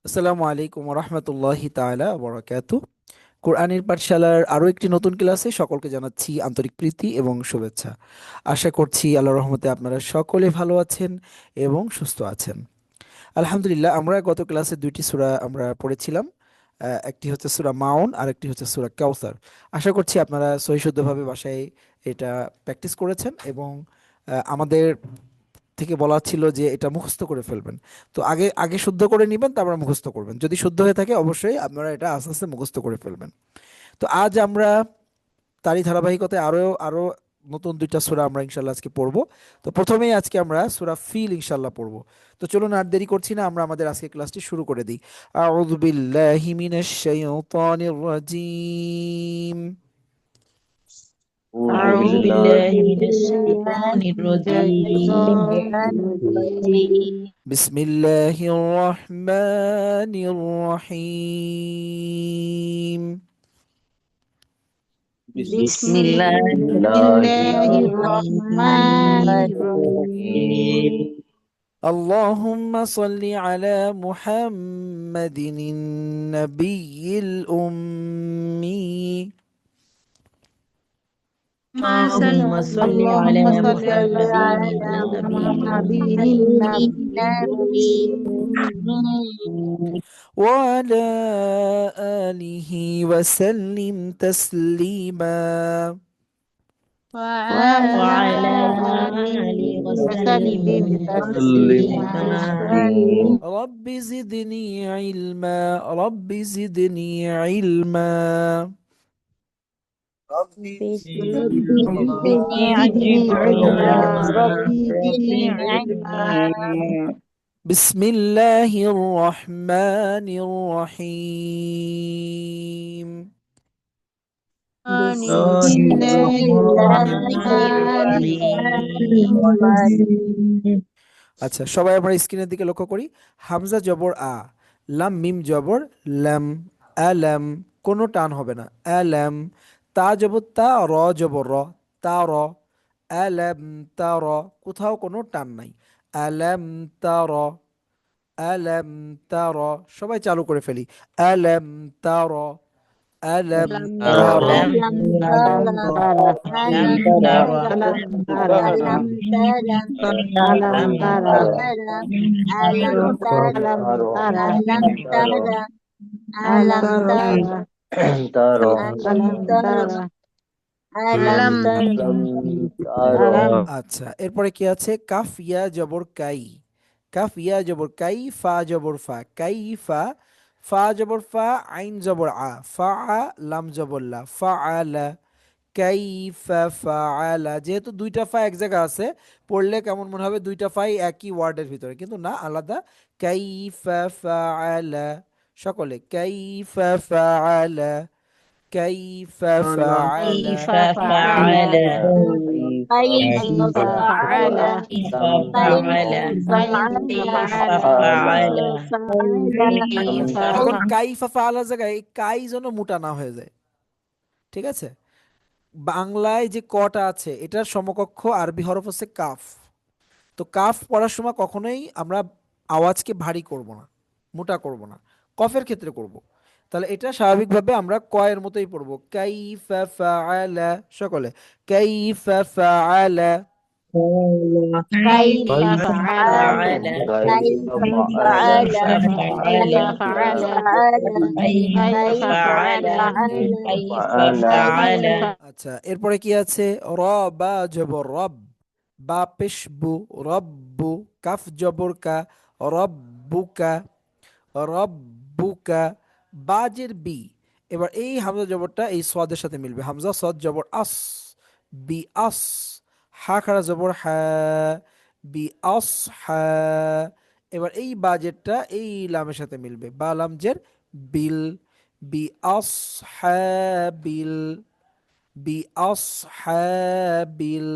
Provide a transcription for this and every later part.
আসসালামু আলাইকুম রহমতুল্লাহি তাআলা বরাকাতু। কোরআনের পাঠশালার আরো একটি নতুন ক্লাসে সকলকে জানাচ্ছি আন্তরিক প্রীতি এবং শুভেচ্ছা। আশা করছি আল্লাহর রহমতে আপনারা সকলে ভালো আছেন এবং সুস্থ আছেন। আলহামদুলিল্লাহ, আমরা গত ক্লাসে দুইটি সূরা আমরা পড়েছিলাম। একটি হচ্ছে সূরা মাউন আর একটি হচ্ছে সূরা কাউসার। আশা করছি আপনারা সহিশুদ্ধভাবে বাসায় এটা প্র্যাকটিস করেছেন এবং আমাদের থেকে বলা ছিল যে এটা মুখস্থ করে ফেলবেন। তো আগে আগে শুদ্ধ করে নেবেন, তারপর মুখস্থ করবেন। যদি শুদ্ধ হয়ে থাকে অবশ্যই আপনারা এটা আস্তে আস্তে মুখস্থ করে ফেলবেন। তো আজ আমরা তারই ধারাবাহিকতায় আরো আরো নতুন দুইটা সূরা আমরা ইনশাল্লাহ আজকে পড়বো। তো প্রথমেই আজকে আমরা সূরা ফিল ইনশাল্লাহ পড়বো। তো চলুন আর দেরি করছি না, আমরা আমাদের আজকে ক্লাসটি শুরু করে দিই। আউযু বিল্লাহি মিনাশ শাইতানির রাজীম। أعوذ أعوذ بالله بالله من من الشيطان الرجيم الشيطان الرجيم বিসমিল্লাহির রহমানির রহিম। بسم بسم الله الله الرحمن الرحمن الرحيم الرحيم اللهم صل على محمد النبي الأمي. اللهم صل على اللهم صل محمد على النبي محمد النبي الأمي وعلى آله وسلم تسليما. وعلى وعلى آله آله وسلم وسلم تسليما تسليما رب زدني علما، رب زدني علما. ربي زدني علما ربي زدني علما بسم الله الرحمن الرحيم. بسم الله الرحمن الرحيم আচ্ছা, সবাই আমরা স্ক্রিনের দিকে লক্ষ্য করি। হামজা জবর আ, লাম মিম জবর লাম, আলাম, কোনো টান হবে না, আলাম। তা জবর তা, র জবর র, তা র, আলাম তা র, কোথাও কোনো টান নাই, আলাম তা র, আলাম তা র। সবাই চালু করে ফেলি, আলাম তা র, আলাম ألم তা تر র। ألم ألم تر تر ألم ألم تر تر ألم تر ألم تر ألم ألم تر تر ألم تر ألم تر ألم تر ألم ألم تر تر ألم ألم تر تر ألم تر আচ্ছা, এরপরে কি আছে? কাফ ইয়া জবর কাই, কাফ ইয়া জবর কাই, ফা জবর ফা, কাই ফা, ফা জবর ফা, আইন জবর আ, ফা আ, লাম জবর লা, ফা আলা, কাই ফা, ফা আলা। যেহেতু দুইটা ফা এক জায়গা আছে, পড়লে কেমন মনে হবে দুইটা ফাই একই ওয়ার্ডের ভিতরে, কিন্তু না, আলাদা। কাই ফা, ফা আলা। সকলে কাই ফা, ফা আলা, কাই ফা, ফা আলা। كيف فعل كيف كيف فعل فعل كيف فعل كيف كيف فعل فعل كيف فعل كيف এখন কাইফা ফাআলার জায়গায় এই কাই যেন মোটা না হয়ে যায়, ঠিক আছে? বাংলায় যে কটা আছে এটার সমকক্ষ আরবি হরফ হচ্ছে কাফ। তো কাফ পড়ার সময় কখনোই আমরা আওয়াজকে ভারী করব না, মোটা করব না, কফের ক্ষেত্রে করব। তাহলে এটা স্বাভাবিকভাবে আমরা কয়ের মতোই পড়বো, কাইফা ফাআলা। সকলে কাইফা ফাআলা। كيف كيف فعل فعل كيف فعل كيف كيف فعل فعل كيف كيف فعل فعل كيف كيف فعل আচ্ছা, এরপরে কি আছে? র বা জবর রব, বা পেশবু, রব্বু, কাফ জবর কা, রব্বুকা, রব্বুকা, বাজের বি। এবার এই হামজা জবরটা এই সদের সাথে মিলবে, হামজা সদ জবর আস, বি আস, হা খাড়া জবর হা, বি আস হা। এবার এই বাজেরটা এই লামের সাথে মিলবে, বা লামজের বিল, বি আস হা বিল, বি আসহাবিল।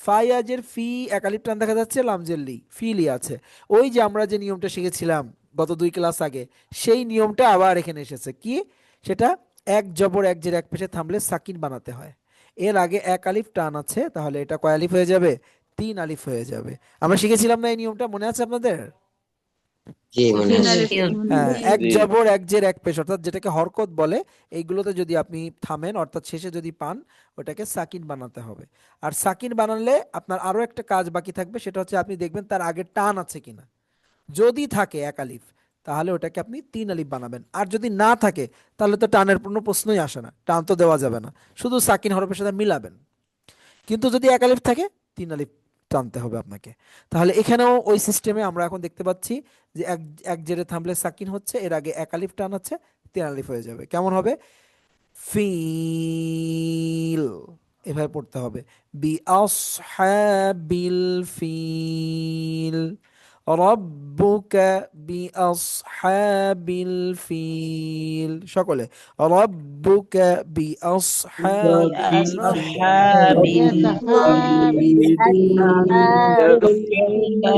ফায়াজের ফি, একালিপ টান দেখা যাচ্ছে, লামজের লি, ফিলি আছে। ওই যে আমরা যে নিয়মটা শিখেছিলাম গত দুই ক্লাস আগে, সেই নিয়মটা আবার এখানে এসেছে। কি সেটা? এক জবর এক জের এক পেশে থামলে সাকিন বানাতে হয়। এর আগে এক আলিফ টান আছে, তাহলে এটা কয় আলিফ হয়ে যাবে? তিন আলিফ হয়ে যাবে। আমরা শিখেছিলাম না এই নিয়মটা, মনে আছে আপনাদের? জি মনে আছে। হ্যাঁ, এক জি জবর এক জের এক পেশ, অর্থাৎ যেটাকে হরকত বলে, এইগুলোতে যদি আপনি থামেন অর্থাৎ শেষে যদি পান, ওটাকে সাকিন বানাতে হবে। আর সাকিন বানালে আপনার আরো একটা কাজ বাকি থাকবে, সেটা হচ্ছে আপনি দেখবেন তার আগে টান আছে কিনা। যদি থাকে এক আলিফ, তাহলে ওটাকে আপনি তিন আলিফ বানাবেন। আর যদি না থাকে, তাহলে তো টানের কোনো প্রশ্নই আসে না, টান তো দেওয়া যাবে না, শুধু সাকিন হরফের সাথে মিলাবেন। কিন্তু যদি এক আলিফ থাকে, তিন আলিফ টানতে হবে আপনাকে। তাহলে এখানেও ওই সিস্টেমে আমরা এখন দেখতে পাচ্ছি যে এক এক জেরে থামলে সাকিন হচ্ছে, এর আগে এক আলিফ টান আছে, তিন আলিফ হয়ে যাবে। কেমন হবে? ফিল, এভাবে পড়তে হবে। বি আসহাবিল ফিল, রব্বুকা বি আসহাবিল ফিল, সকলে রব্বুকা বি আসহাবিল ফিল।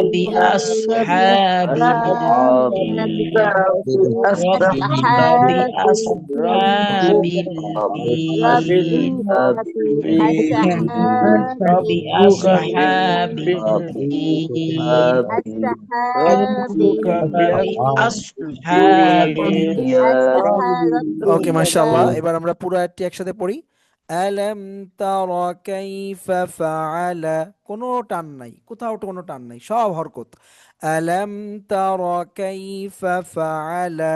بأصحاب بأصحاب الفيل ربك بأصحاب الفيل ربك بأصحاب الفيل بأصحاب الفيل ربك بأصحاب ওকে, মাশাআল্লাহ। এবার আমরা পুরো আয়াতটি একসাথে পড়ি। আলাম তারা কাইফা ফাআলা, কোনো টান নাই, কোথাও কোনো টান নাই, সব হরকত। আলাম তারা কাইফা ফাআলা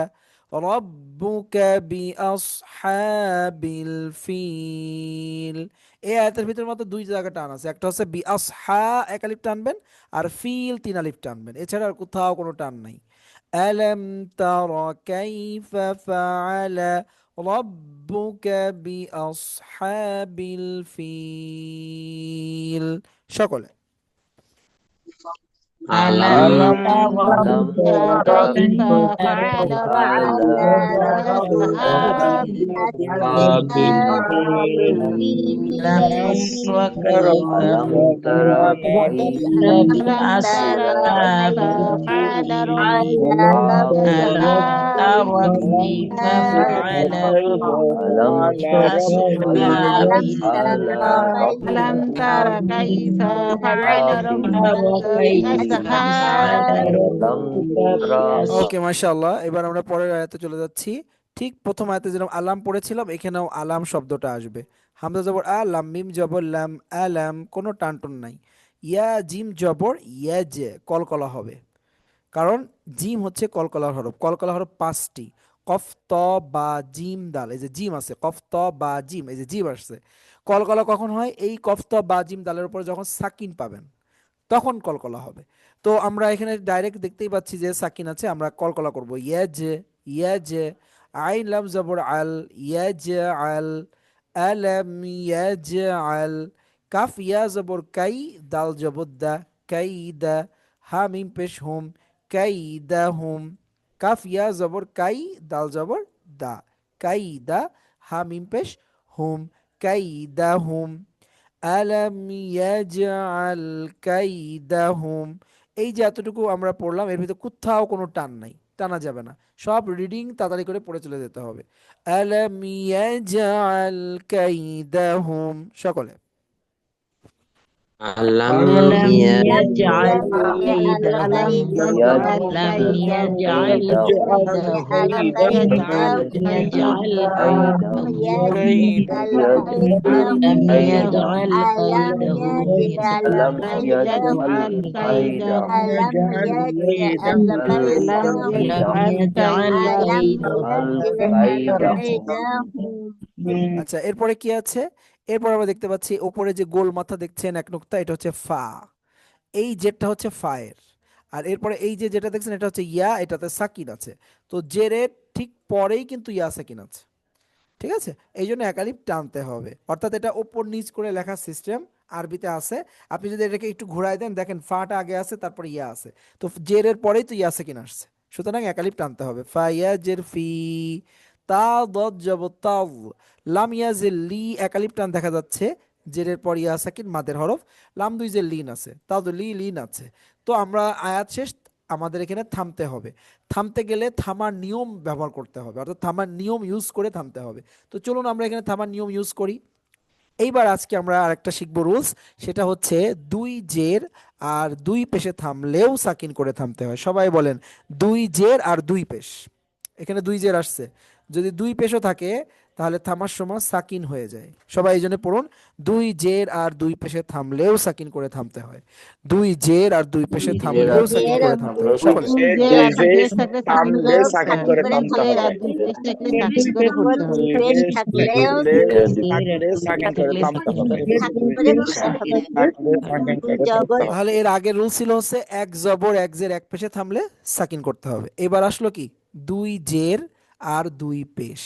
রাব্বুকা বিআসহাবিল ফিল। এই আয়াতের ভিতরে মাত্র দুই জায়গা টান আছে, একটা হচ্ছে বিআসহা এক আলিফ টানবেন, আর ফিল তিন আলিফ টানবেন, এছাড়া আর কোথাও কোনো টান নাই। ألم تر كيف فعل ربك بأصحاب الفيل؟ সকলে ألم ألم تر كيف فعل تر ربك بأصحاب بأصحاب الفيل وكيف فعل ألم تر كيف بأصحاب فعل ربك الفيل ألم تر كيف فعل بأصحاب الفيل ألم تر كيف فعل ربك وكيف بأصحاب فعل ربك ওকে, মাশাআল্লাহ। এবার আমরা পরের আয়াতে চলে যাচ্ছি। ঠিক প্রথম আয়াতে যেরকম আলাম পড়েছিলাম, এখানেও আলাম শব্দটা আসবে। হামজা জবর আ, লাম মিম জবর লাম, আলাম, কোনো টানটন নাই। ইয়া জিম জবর ইয়াজ, কলকলা হবে, কারণ জিম হচ্ছে কলকলার হরফ। কলকলা হরফ পাঁচটি: কফ, ত, বা, জিম, দাল। এই যে জিম আছে, কফ, ত, বা, জিম, এই যে জিম আসছে। কলকলা কখন হয়? এই কফ, ত, বা, জিম, দালের উপরে যখন সাকিন পাবেন, তখন কলকলা হবে। তো আমরা এখানে ডাইরেক্ট দেখতেই পাচ্ছি যে সাকিন আছে, আমরা কলকলা করব। ইয়াজ, ইয়াজ, আইন লাম জবর আল, ইয়াজ আল, আলাম ইয়াজ আল, কাফ ইয়া জবর কাই, দাল জবর দা, কাই দা, হা মিম পেশ হুম, কাই দা হুম, কাফ ইয়া জবর কাই, দাল জবর দা, কাই দা, হা মিম পেশ হুম, কাই দা হুম, আলাম ইয়াজআল কাইদাহুম। এই যে এতটুকু আমরা পড়লাম, এর ভিতরে কোথাও কোনো টান নাই, টানা যাবে না, সব রিডিং তাড়াতাড়ি করে পড়ে চলে যেতে হবে। আলাম ইয়াজআল কাইদাহুম, সকলে আল্লাম ألم ইয়া يجعل كيدهم ألم يجعل كيدهم ألم يجعل كيدهم ألم يجعل كيدهم ألم يجعل كيدهم আচ্ছা, এরপরে কি আছে? এরপর আমরা দেখতে পাচ্ছি ওপরে যে গোল মাথা দেখছেন এক নুক্তা, এটা হচ্ছে ফা। এই জেরটা হচ্ছে ফায়ের। আর এরপরে এই যে যেটা দেখছেন, এটা হচ্ছে ইয়া, এটাতে সাকিন আছে। তো জেরের ঠিক পরেই কিন্তু ইয়া সাকিন আছে, ঠিক আছে? এই জন্য একালিপ টানতে হবে, অর্থাৎ এটা ওপর নিচ করে লেখার সিস্টেম আরবিতে আছে। আপনি যদি এটাকে একটু ঘুরাই দেন, দেখেন ফাটা আগে আছে, তারপর ইয়া আছে। তো জেরের পরেই তো ইয়া সাকিন আসছে, সুতরাং একালিপ টানতে হবে। ফা ইয়া জের ফি, তা দদ জব তাও, লাম ইয়া জের লি, একালিপ টান দেখা যাচ্ছে, জেরের পর ইয়া সাকিন মাদের হরফ, লাম দুই যে লিন আছে, তাও লি লিন আছে। তো আমরা আয়াত শেষ, আমাদের এখানে থামতে হবে। থামতে গেলে থামার নিয়ম ব্যবহার করতে হবে, অর্থাৎ থামার নিয়ম ইউজ করে থামতে হবে। তো চলুন আমরা এখানে থামার নিয়ম ইউজ করি। এইবার আজকে আমরা আরেকটা শিখবো রুলস, সেটা হচ্ছে দুই জের আর দুই পেশে থামলেও সাকিন করে থামতে হয়। সবাই বলেন, দুই জের আর দুই পেশ। এখানে দুই জের আসছে, যদি দুই পেশও থাকে তাহলে থামার সময় সাকিন হয়ে যায়। সবাই এই জন্য পড়ুন, দুই জের আর দুই পেশে থামলেও সাকিন করে থামতে হয়। দুই জের আর দুই পেশে থামলেও সাকিন করে থামতে হয় সকলে। দুই যে আর দুই পেশ থাকলে সাকিন করে পড়তে হয়। দুই জের আর দুই পেশ থাকলে সাকিন করে পড়তে হবে। তাহলে এর আগের রুল ছিল হচ্ছে এক জবর এক জের এক পেশে থামলে সাকিন করতে হবে। এবার আসলো কি, দুই জের আর দুই পেশ,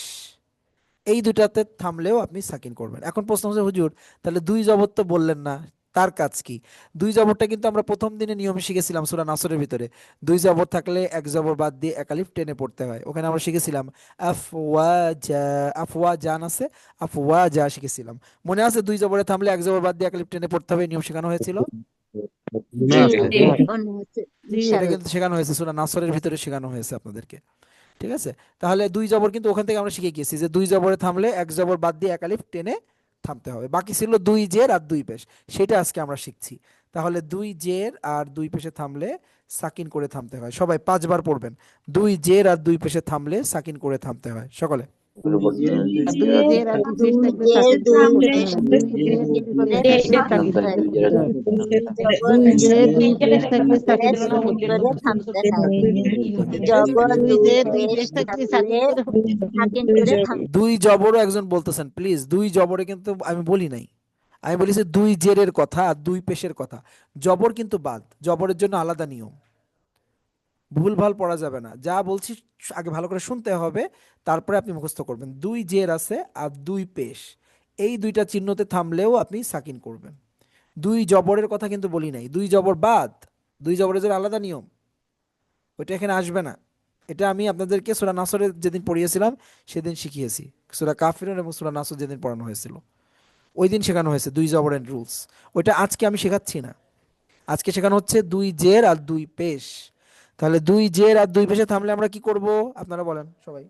এই দুটাতে থামলেও আপনি সাকিন করবেন। এখন প্রশ্ন হচ্ছে হুজুর, তাহলে দুই জবর তো বললেন না, তার কাজ কি? দুই জবরটা কিন্তু আমরা প্রথম দিনে নিয়মে শিখেছিলাম সূরা নাসরের ভিতরে। দুই জবর থাকলে এক জবর বাদ দিয়ে এক আলিফ টেনে পড়তে হয়। ওখানে আমরা শিখেছিলাম আফওয়াজা, আফওয়াজান আছে, আফওয়াজা শিখেছিলাম। মনে আছে দুই জবরে থামলে এক জবর বাদ দিয়ে এক আলিফ টেনে পড়তে হবে, নিয়ম শেখানো হয়েছিল। জি এটা কিন্তু শেখানো হয়েছে সূরা নাসরের ভিতরে, শেখানো হয়েছে আপনাদেরকে। ঠিক আছে, তাহলে দুই জবর কিন্তু ওখান থেকে আমরা শিখে গিয়েছি যে দুই জবরে থামলে এক জবর বাদ দিয়ে এক আলিফ টেনে থামতে হবে। বাকি ছিল দুই জের আর দুই পেশ, সেটা আজকে আমরা শিখছি। তাহলে দুই জের আর দুই পেশে থামলে সাকিন করে থামতে হয়। সবাই 5 বার পড়বেন, দুই জের আর দুই পেশে থামলে সাকিন করে থামতে হয় সকলে। দুই জের আর দুই পেশ থাকলে সাকিন করে পড়তে হবে। দুই জের দুই পেশ থাকলে সাকিন করে পড়তে হবে। দুই জের দুই পেশ থাকলে সাকিন করে পড়তে হবে। দুই জের দুই পেশ থাকলে সাকিন করে পড়তে হবে। দুই জবরও একজন বলতেছেন, প্লিজ, দুই জবরে কিন্তু আমি বলি নাই, আমি বলেছি দুই জেরের কথা আর দুই পেশের কথা। জবর কিন্তু বাদ, জবরের জন্য আলাদা নিয়ম, ভুলভাল পড়া যাবে না। যা বলছি আগে ভালো করে শুনতে হবে, তারপরে আপনি মুখস্থ করবেন। দুই জের আছে আর দুই পেশ, এই দুইটা চিহ্নতে থামলেও আপনি সাকিন করবেন। দুই জবরের কথা কিন্তু বলি নাই, দুই জবর বাদ, দুই জবরের জন্য আলাদা নিয়ম, ওইটা এখানে আসবে না। এটা আমি আপনাদেরকে সূরা নাসরে যেদিন পড়িয়েছিলাম সেদিন শিখিয়েছি। সূরা কাফিরুন এবং সূরা নাসর যেদিন পড়ানো হয়েছিল ওই দিন শেখানো হয়েছে দুই জবরের রুলস। ওইটা আজকে আমি শেখাচ্ছি না, আজকে শেখানো হচ্ছে দুই জের আর দুই পেশ। তাহলে দুই জের আর দুই পেশে থামলে আমরা কি করব, আপনারা বলেন সবাই।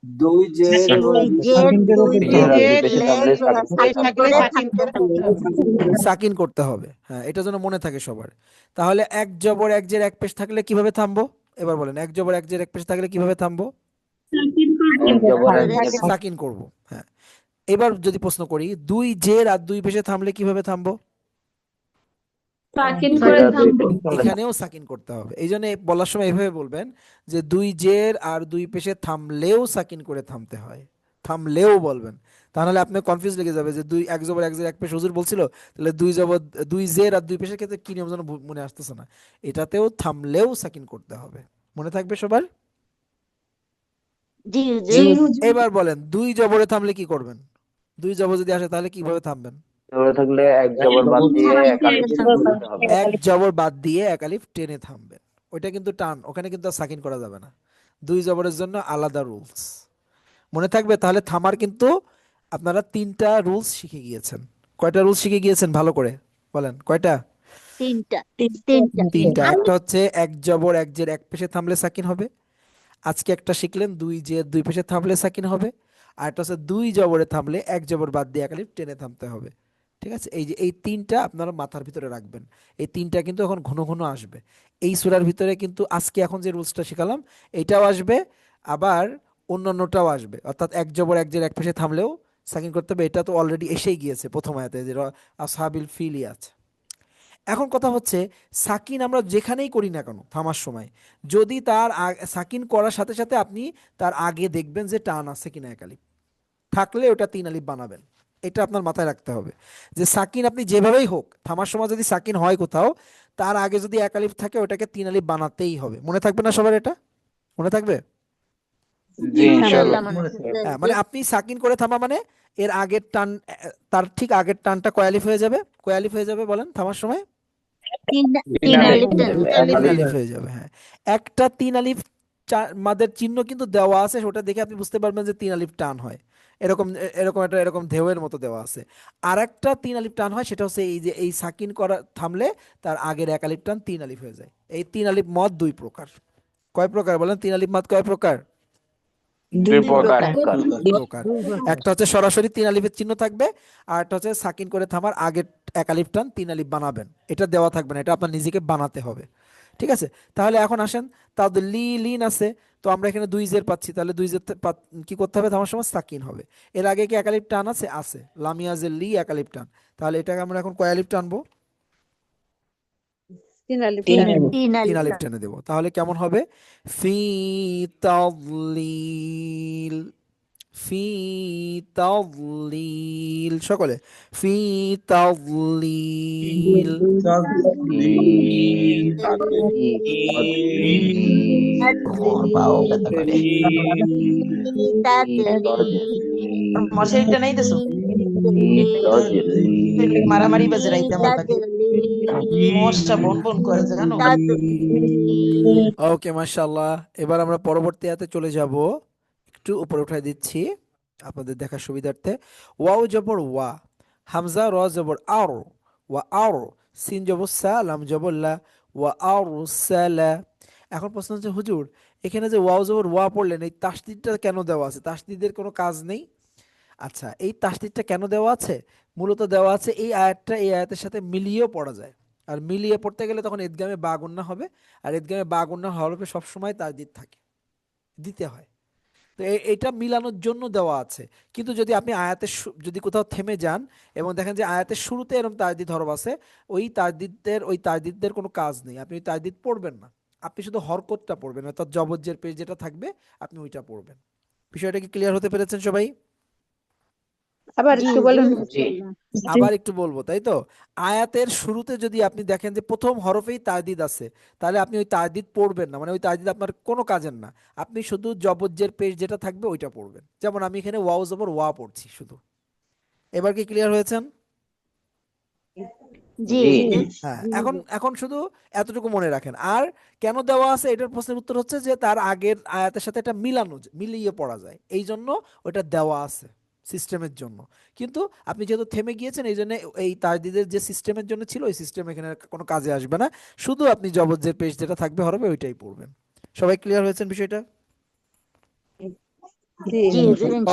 দুই জের এবং দুই জের দুই পেশ থাকলে সাকিন করে পড়তে হবে। সাকিন করতে হবে, হ্যাঁ, এটা যেন মনে থাকে সবার। তাহলে এক জবর এক জের এক পেশ থাকলে কিভাবে থামবো, এবার বলেন, এক জবর এক জের এক পেশ থাকলে কিভাবে থামবো? সাকিন করব, হ্যাঁ। এবার যদি প্রশ্ন করি, দুই জের আর দুই পেশে থামলে কিভাবে থামবো? এখানেও সাকিন করতে হবে। এই জন্য বলার সময় এভাবে বলবেন যে দুই জের আর দুই পেশে থামলেও সাকিন করে থামতে হয়, থামলেও বলবেন। তাহলে আপনার কনফিউজ লেগে যাবে যে দুই এক জবর এক জের এক পেশ হুজুর বলছিল, তাহলে দুই জবর দুই জের আর দুই পেশের ক্ষেত্রে কি নিয়ম যেন মনে আসতেছে না। এটাতেও থামলেও সাকিন করতে হবে, মনে থাকবে সবার। এবার বলেন, দুই জবরে থামলে কি করবেন? দুই জবর যদি আসে তাহলে কিভাবে থামবেন? থাকলে এক জবর বাদ দিয়ে এক আলিফ বলতে হবে। এক জবর বাদ দিয়ে এক আলিফ টেনে থামবেন। ওইটা কিন্তু টান, ওখানে কিন্তু আর সাকিন করা যাবে না। দুই জবরের জন্য আলাদা রুলস, মনে থাকবে। তাহলে থামার কিন্তু আপনারা 3টা রুলস শিখে গিয়েছেন। কয়টা রুলস শিখে গিয়েছেন ভালো করে বলেন, কয়টা? 3টা। একটা হচ্ছে এক জবর এক জের এক পেশে থামলে সাকিন হবে, আজকে একটা শিখলেন দুই জের দুই পেশে থামলে সাকিন হবে। আর একটা হচ্ছে দুই জবরে থামলে এক জবর বাদ দিয়ে এক আলিফ টেনে থামতে হবে। ঠিক আছে, এই যে এই 3টা আপনারা মাথার ভিতরে রাখবেন। এই 3টা কিন্তু এখন ঘন ঘন আসবে এই সূরার ভিতরে, কিন্তু আজকে এখন যে রুলসটা শিখালাম এইটাও আসবে, আবার অন্যান্যটাও আসবে। অর্থাৎ এক জবর এক জের এক পেশে থামলেও সাকিন করতে হবে, এটা তো অলরেডি এসেই গিয়েছে প্রথম আয়াতে যে আসহাবিল ফিলি আছে। এখন কথা হচ্ছে, সাকিন আমরা যেখানেই করি না কেন থামার সময়, যদি তার সাকিন করার সাথে সাথে আপনি তার আগে দেখবেন যে টান আছে কিনা এক আলিফ, থাকলে ওটা 3 আলিফ বানাবেন। এটা আপনার মাথায় রাখতে হবে যে সাকিন আপনি যেভাবেই হোক থামার সময় যদি সাকিন হয় কোথাও, তার আগে যদি এক আলিফ থাকে ওটাকে 3 আলিফ বানাতেই হবে। মনে থাকবে না সবার এটা? মনে থাকবে? জি ইনশাআল্লাহ। হ্যাঁ, মানে আপনি সাকিন করে থামা মানে এর আগের টান, তার ঠিক আগের টানটা কয় আলিফ হয়ে যাবে? কয় আলিফ হয়ে যাবে বলেন থামার সময়? 3 আলিফ হয়ে যাবে, হ্যাঁ। একটা 3 আলিফ মাদের চিহ্ন কিন্তু দেওয়া আছে, ওটা দেখে আপনি বুঝতে পারবেন যে 3 আলিফ টান হয়। এরকম এরকম একটা এরকম ঢেউয়ের মতো দেওয়া আছে। আর একটা 3 আলিফ টান হয়, সেটা হচ্ছে এই যে এই সাকিন করা থামলে তার আগের এক আলিফ টান 3 আলিফ হয়ে যায়। এই 3 আলিফ মদ 2 প্রকার। কয় প্রকার বলেন? 3 আলিফ মদ কয় প্রকার? দুই প্রকার দুই প্রকার। একটা হচ্ছে সরাসরি তিন আলিফের চিহ্ন থাকবে, আর একটা হচ্ছে সাকিন করে থামার আগে এক আলিফ টান তিন আলিফ বানাবেন। এটা দেওয়া থাকবে না, এটা আপনার নিজেকে বানাতে হবে। ঠিক আছে, তাহলে এখন আসেন, লিন আছে, তো আমরা এখানে দুই জের পাচ্ছি, তাহলে দুই জের কি করতে হবে, থামার সময় সাকিন হবে। এর আগে কি এক আলিফ টান আছে? আছে, লামিয়াজের লি এক আলিফ টান। তাহলে এটাকে আমরা এখন কয় আলিফ টানবো? তিন আলিফ তিন টান। তিন আলিফ টেনে দেবো। তাহলে কেমন হবে? ফি তাদলিল, ফি তাদলিল, সকলে ফি তাদলিল। মশারিটা নাই দেছো মারামারি বাজে রাইতে আমার লাগে মশা বন বন করে জানো। ওকে, মাশাআল্লাহ। এবার আমরা পরবর্তী আয়াতে চলে যাব। একটু উপরে উঠাই দিচ্ছি আপনাদের দেখার সুবিধার্থে। ওয়াও জবর ওয়া, হামজা র জবর আর, ওয়া আর, সিন জবর সা, লাম জবর লা, ওয়া আর সালা। এখন প্রশ্ন হচ্ছে, হুজুর এখানে যে ওয়াও জবর ওয়া পড়লেন, এই তাসদিদটা কেন দেওয়া আছে? তাসদিদের কোনো কাজ নেই? আচ্ছা, এই তাসদিদটা কেন দেওয়া আছে? মূলত দেওয়া আছে এই আয়াতটা এই আয়াতের সাথে মিলিয়েও পড়া যায়। আর মিলিয়ে পড়তে গেলে তখন ঈদগামে বা গুন্না হবে, আর ঈদগামে বা গুন্না হরফে সবসময় তাসদিদ থাকে, দিতে হয়। তো এটা মিলানোর জন্য দেওয়া আছে। কিন্তু যদি আপনি আয়াতের যদি কোথাও থেমে যান এবং দেখেন যে আয়াতের শুরুতে এরকম তাসদিদ হরফ আছে, ওই তাসদিদদের কোনো কাজ নেই, আপনি ওই তাসদিদ পড়বেন না। আপনি শুধু হরকতটা পড়বেন, অর্থাৎ জবজ্জের পেজ যেটা থাকবে আপনি ওইটা পড়বেন। বিষয়টা কি ক্লিয়ার হতে পেরেছেন সবাই? আবার একটু বলুন। আবার একটু বলবো, তাই তো? আয়াতের শুরুতে যদি আপনি দেখেন যে প্রথম হরফেই তাসদিদ আছে, তাহলে আপনি ওই তাসদিদ পড়বেন না, মানে ওই তাসদিদ আপনার কোনো কাজের না। আপনি শুধু জবজ্জের পেশ যেটা থাকবে ওইটা পড়বেন। যেমন আমি এখানে ওয়াও জবর ওয়া পড়ছি শুধু। এবার কি ক্লিয়ার হয়েছেন? হ্যাঁ, এখন এখন শুধু এতটুকু মনে রাখেন। আর কেন দেওয়া আছে এটার প্রশ্নের উত্তর হচ্ছে যে তার আগের আয়াতের সাথে এটা মিলিয়ে পড়া যায়, এই জন্য ওটা দেওয়া আছে সিস্টেমের জন্য। কিন্তু আপনি যেহেতু থেমে গিয়েছেন, এই জন্য এই তাসদিদের যে সিস্টেমের জন্য ছিল ওই সিস্টেম এখানে কোনো কাজে আসবে না। শুধু আপনি জবজ্জের পেশ যেটা থাকবে হরবে ওইটাই পড়বেন। সবাই ক্লিয়ার হয়েছেন বিষয়টা?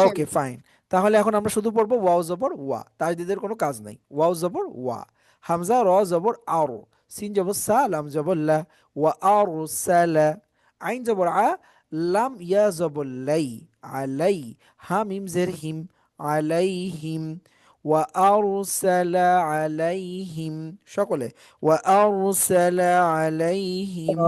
ওকে, ফাইন। তাহলে এখন আমরা শুধু পড়বো ওয়াও জবর ওয়া, তাসদিদের কোনো কাজ নাই। ওয়াও জবর ওয়া, হামজা র জবর আর, সিন জবর সা, লাম জবর লা, ওয়া আর সালা, আইন জবর আ, লাম ইয়া জবর লাই, আলাই, হা মিম জের হিম, আলাইহিম, ওয়া আরসালা আলাইহিম, সকলে ওয়া আরসালা আলাইহিম।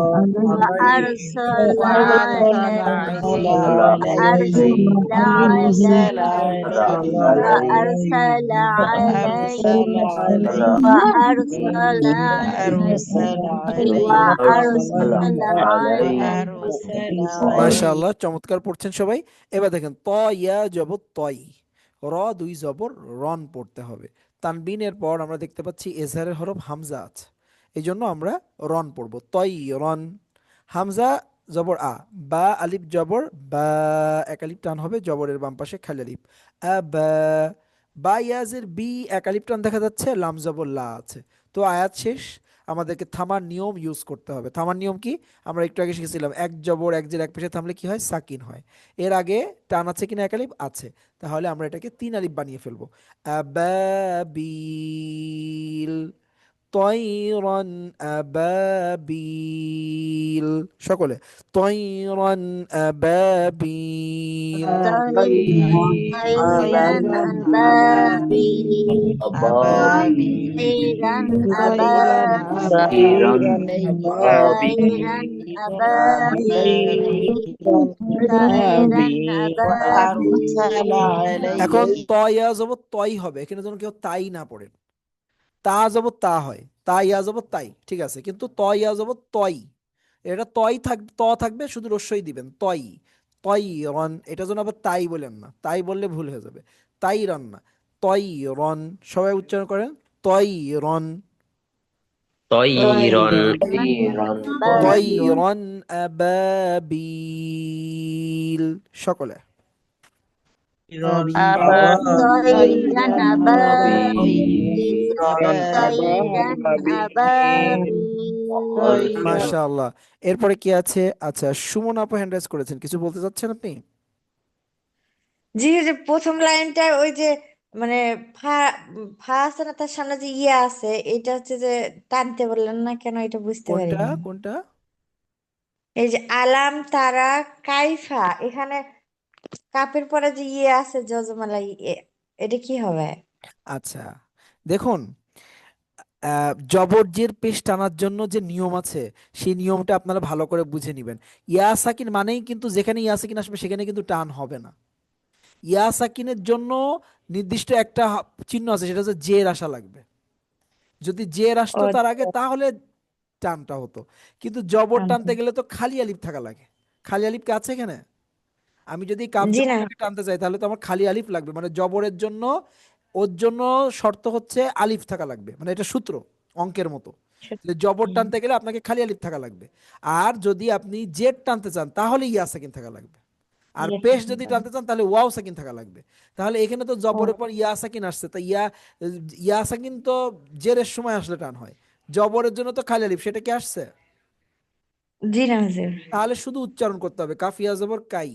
মাশাআল্লাহ, চমৎকার পড়ছেন সবাই। এবার দেখেন, ত ইয়া জবর তই, র দুই জবর রন পড়তে হবে। তানবিনের পর আমরা দেখতে পাচ্ছি এজারের হরফ হামজা আছে, এই জন্য আমরা রন পড়বো, তই রন। হামজা জবর আ, বা আলিফ জবর বা, এক আলিফ টান হবে, জবরের বাম পাশে খালি আলিফ, আবা। বা ইয়াজের বি এক আলিফ টান দেখা যাচ্ছে, লাম জবর লা আছে। তো আয়াত শেষ, আমাদেরকে থামার নিয়ম ইউজ করতে হবে। থামার নিয়ম কি? আমরা একটু আগে শিখেছিলাম, এক জবর এক জের এক পেশে থামলে কি হয়? সাকিন হয়। এর আগে টান আছে কিনা? এক আলিফ আছে। তাহলে আমরা এটাকে তিন আলিফ বানিয়ে ফেলবো, আবাবিল, طيرا أبابيل، সকলে طيرا أبابيل। এখন তয়া যাব তই হবে, এখানে যেন কেউ তাই না পড়ে। তা যাব তা হয়, তা ইয়া যাব তাই, ঠিক আছে। কিন্তু ত ইয়া যাব তই, এটা তই ত থাকবে, শুধু রস্যই দিবেন, তই, তই রন। এটা যেন আবার তাই বলেন না, তাই বললে ভুল হয়ে যাবে। তাই রন না, তই রন। সবাই উচ্চারণ করেন, তই রন, তই রন আবাবিল, সকলে। মাশাআল্লাহ। এরপরে কি আছে? আচ্ছা, সুমন আপু হ্যান্ড রাইজ করেছেন, কিছু বলতে চাচ্ছেন আপনি? জি, ওই যে প্রথম লাইনটা ওই যে মানে ফা ফা আছে না, তার সামনে যে ইয়া আছে, এটা হচ্ছে যে টানতে বললেন না কেন, এটা বুঝতে কোনটা পারিনি। কোনটা? এই যে আলাম তারা কাইফা, এখানে কাপের পরে যে ইয়ে আছে যজমালাই, এটা কি হবে? আচ্ছা, দেখুন, জবরজের পেশ টানার জন্য যে নিয়ম আছে সেই নিয়মটা আপনারা ভালো করে বুঝে নেবেন। ইয়া সাকিন মানেই কিন্তু যেখানে ইয়া সাকিন আসবে সেখানে কিন্তু টান হবে না। ইয়া সাকিনের জন্য নির্দিষ্ট একটা চিহ্ন আছে, সেটা হচ্ছে জের আসা লাগবে। যদি জের ও আসতো তার আগে তাহলে টানটা হতো, কিন্তু জবর টানতে আচ্ছা। গেলে তো খালি আলিফ থাকা লাগে। খালি আলিফ কে আছে এখানে? আমি যদি কাপ জি না। জবরটাকে টানতে চাই তাহলে তো আমার খালি আলিফ লাগবে, মানে জবরের জন্য ওর জন্য শর্ত হচ্ছে আলিফ থাকা লাগবে, মানে এটা সূত্র, অঙ্কের মতো। যে জবর টানতে গেলে আপনাকে খালি আলিফ থাকা লাগবে। আর যদি আপনি জেড টানতে চান তাহলে ইয়া সাকিন থাকা লাগবে। আর ইয়ে পেশ ঠিক যদি আছে। টানতে চান তাহলে ওয়াও সাকিন থাকা লাগবে। তাহলে এখানে তো ও জবরের পর ইয়া সাকিন আসছে, তা ইয়া সাকিন তো জেরের সময় আসলে টান হয়। জবরের জন্য তো খালি আলিফ, সেটা কি আসছে? জি না হুজুর। তাহলে শুধু উচ্চারণ করতে হবে কাফ ইয়া জবর কাই।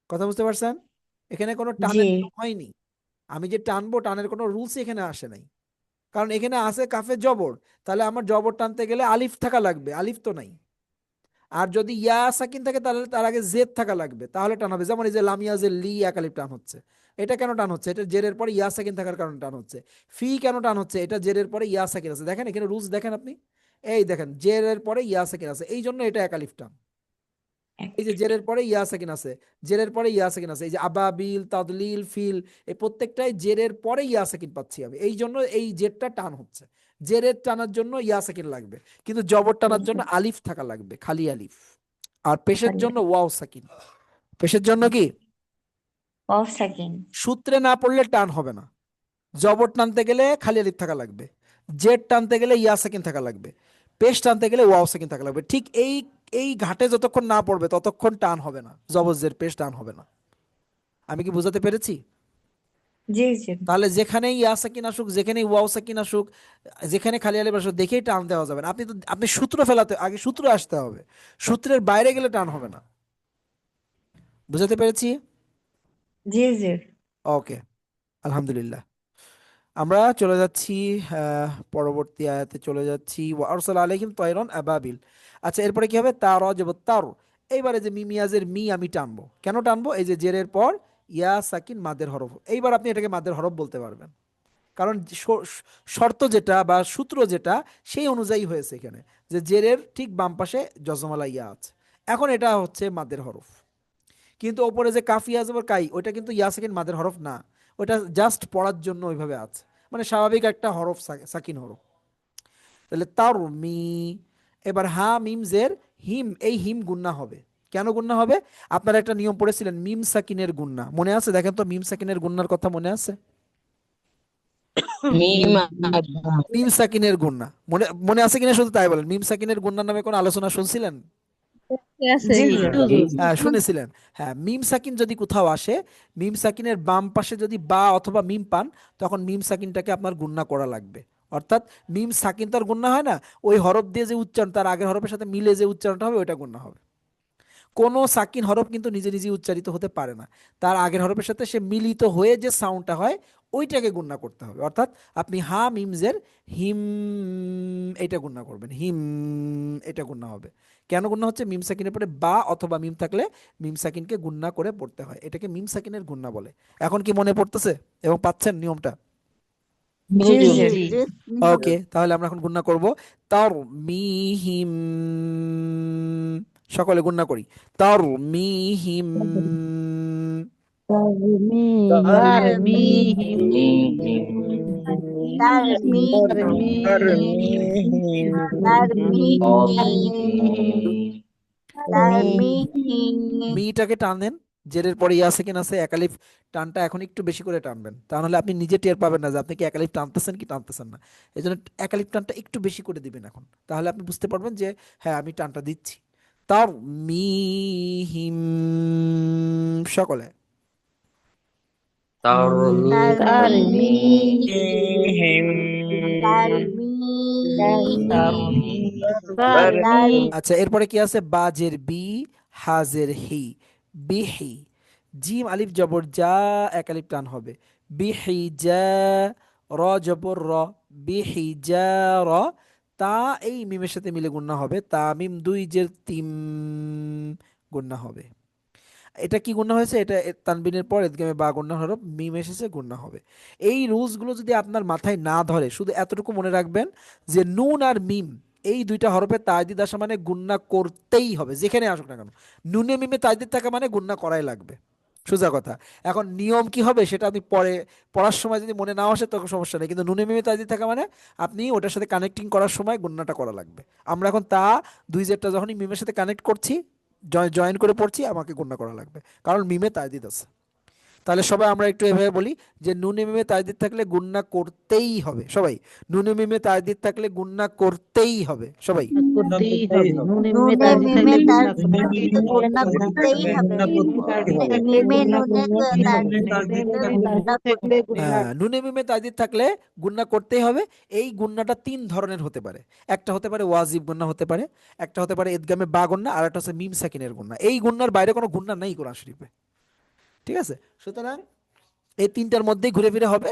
কথা বুঝতে পারছেন? এখানে কোনো জি। টানের নিয়ম হয়নি। আমি যে টানবো, টানের কোনো রুলস এখানে আসে নাই। কারণ এখানে আছে কাফে জবর, তাহলে আমার জবর টানতে গেলে আলিফ থাকা লাগবে, আলিফ তো নাই। আর যদি ইয়া সাকিন থাকে তাহলে তার আগে জেদ থাকা লাগবে, তাহলে টান হবে। যেমন এই যে লামিয়া যে লি একালিফ টান হচ্ছে, এটা কেন টান হচ্ছে? এটা জেরের পরে ইয়া সাকিন থাকার কারণে টান হচ্ছে। ফি কেন টান হচ্ছে? এটা জেরের পরে ইয়া সাকিন আছে, দেখেন এখানে রুলস দেখেন আপনি। এই দেখেন জেরের পরে ইয়া সাকিন আছে, এই জন্য এটা একালিফ টান। এই যে জেরের পরে ইয়া সাকিন আছে, জেরের পরে ইয়া সাকিন আছে, এই যে আবাবিল তাদলিল ফিল, এই প্রত্যেকটাই জেরের পরে ইয়া সাকিন পাচ্ছি আমি, এই জন্য এই জেরটা টান হচ্ছে। জেরের টানার জন্য ইয়া সাকিন লাগবে, কিন্তু জবর টানার জন্য আলিফ থাকা লাগবে, খালি আলিফ। আর পেশের জন্য ওয়াও সাকিন। পেশের জন্য কি? Of second. সূত্রে না পড়লে টান হবে না। জবর টানতে গেলে খালি আলিফ থাকা লাগবে, জেড টানতে গেলে ইয়া সাকিন থাকা লাগবে, পেশ টানতে গেলে ওয়াও সাকিন থাকা লাগবে। ঠিক এই এই ঘাটে যতক্ষণ না পড়বে ততক্ষণ টান হবে না, জবর জের পেশ টান হবে না। আমি কি বোঝাতে পেরেছি? জি জি। তাহলে যেখানেই ইয়া সাকিন আসুক, যেখানেই ওয়াও সাকিন আসুক, যেখানে খালি আলিফ আসুক, দেখেই টান দেওয়া যাবে না। আপনি সূত্র ফেলাতে আগে সূত্র আসতে হবে, সূত্রের বাইরে গেলে টান হবে না। বুঝাতে পেরেছি? জি জি। ওকে, আলহামদুলিল্লাহ। আমরা চলে যাচ্ছি পরবর্তী আয়াতে চলে যাচ্ছি, ওয়া আরসালা আলাইহিম তায়রান আবাবিল। আচ্ছা, এরপরে কি হবে? তার যাব তার। এইবারে যে মিমিয়াজের মি আমি টানবো, কেন টানবো? এই যে জেরের পর ইয়া সাকিন মাদের হরফ, এইবার আপনি এটাকে মাদের হরফ বলতে পারবেন। কারণ শর্ত যেটা বা সূত্র যেটা সেই অনুযায়ী হয়েছে এখানে, যে জেরের ঠিক বাম পাশে জজমালা ইয়া আছে, এখন এটা হচ্ছে মাদের হরফ। কিন্তু ওপরে যে কাফিয়া জবর কাই, ওইটা কিন্তু ইয়া সাকিন মাদের হরফ না, ওটা জাস্ট পড়ার জন্য ওইভাবে আছে, মানে স্বাভাবিক একটা হরফ, সাকিন হরফ। তাহলে তার মি, এবার হা মিম জের হিম, এই হিম গুন্না হবে। কেন গুন্না হবে? আপনারা একটা নিয়ম পড়েছিলেন মিম সাকিনের গুন্না, মনে আছে? দেখেন তো মিম সাকিনের গুন্নার কথা মনে আছে? মিম মিম সাকিনের গুন্না মনে মনে আছে কিনা শুধু তাই বলেন। মিম সাকিনের গুন্নার নামে কোনো আলোচনা শুনছিলেন? আছে জি জি। একটু হুজুর। হ্যাঁ, শুনেছিলেন। হ্যাঁ, মিম সাকিন যদি কোথাও আসে, মিম সাকিনের বাম পাশে যদি বা অথবা মিম পান, তখন মিম সাকিনটাকে আপনার গুণনা করা লাগবে। অর্থাৎ মিম সাকিন তার গুণনা হয় না, ওই হরফ দিয়ে যে উচ্চারণ, তার আগের হরফের সাথে মিলে যে উচ্চারণটা হবে ওইটা গুণনা হবে। কোনো সাকিন হরফ কিন্তু নিজে নিজে উচ্চারিত হতে পারে না, তার আগের হরফের সাথে সে মিলিত হয়ে যে সাউন্ডটা হয় ওইটাকে গুণনা করতে হবে। অর্থাৎ আপনি হা মিমজের হিম, এটা গুণনা করবেন, হিম, এটা গুণনা হবে। কেন গুণনা হচ্ছে? মিম সাকিনের পরে বা অথবা মিম থাকলে মিম সাকিনকে গুণনা করে পড়তে হয়, এটাকে মিম সাকিনের গুণনা বলে। এখন কি মনে পড়তেছে এবং পাচ্ছেন নিয়মটা? জি জি জি। জি। ওকে, তাহলে আমরা এখন গুণনা করব। তার মিহিম, সকলে গুণনা করি। তার মিহিম, তারমিহিম মিটাকে টানেন, জেরের পরে ইয়া সেকেন্ড আছে, একালিফ টানটা এখন একটু বেশি করে টানবেন, তাহলে আপনি নিজে টের পাবেন না যে আপনি কি একালিফ টানতেছেন কি টানতেছেন না। এই জন্য একালিফ টানটা একটু বেশি করে দিবেন এখন, তাহলে আপনি বুঝতে পারবেন যে হ্যাঁ আমি টানটা দিচ্ছি। তার মিহিম, সকলে। আচ্ছা, এরপরে কি আছে? বাজের বি, হাজের হি, বিহি। জিম আলিফ জবর যা, এক আলিফ টান হবে। বিহিজা, র জবর র, বিহিজা র, তা এই মিমের সাথে মিলে গুণনা হবে, তা মিম দুই জের তিম, গুণনা হবে। এটা কি গুণনা হয়েছে? এটা তানবিনের পর এদগামে বা গুণনা হরফ মিম এসেছে, গুণনা হবে। এই রুলসগুলো যদি আপনার মাথায় না ধরে, শুধু এতটুকু মনে রাখবেন যে নুন আর মিম এই দুইটা হরফে তাজদিদ আসা মানে গুণনা করতেই হবে, যেখানে আসুক না কেন। নুনে মিমে তাজদিদ থাকা মানে গুণনা করাই লাগবে, সোজা কথা। এখন নিয়ম কি হবে সেটা আপনি পরে পড়ার সময় যদি মনে নাও আসে তখন সমস্যা নেই, কিন্তু নুনে মিমে তাজদিদ থাকা মানে আপনি ওটার সাথে কানেক্টিং করার সময় গুণনাটা করা লাগবে। আমরা এখন তা দুই জেরটা যখনই মিমের সাথে কানেক্ট করছি, জয়েন করে পড়ছি, আমাকে গণ্য করা লাগবে, কারণ মিমে তাজদিদ আছে। তাহলে সবাই আমরা একটু এভাবে বলি যে নুনে মিমে তাজদিদ থাকলে গুণনা করতেই হবে সবাই। নুনে মিমে তাজদিদ থাকলে গুণনা করতেই হবে সবাই। করতেই হবে, নুনে মিমে নুনে তাজদিদ মিমে থাকলে তার গুণা করতেই হবে। গুণা করতেই হবে। মিমে নুনে তার গুণা থাকলে করতে। গুণা হ্যাঁ, নুনে মিমে তাজদিদ থাকলে গুণনা করতেই হবে। এই গুণনাটা তিন ধরনের হতে পারে। একটা হতে পারে ওয়াজিব গুণনা হতে পারে, একটা হতে পারে ইদগামে বা গুণনা, আর একটা হচ্ছে মিম সাকিনের গুণনা। এই গুণনার বাইরে কোনো গুণনা নেই কোরআন শরীফে, ঠিক আছে? সুতরাং এই তিনটার মধ্যেই ঘুরে ফিরে হবে,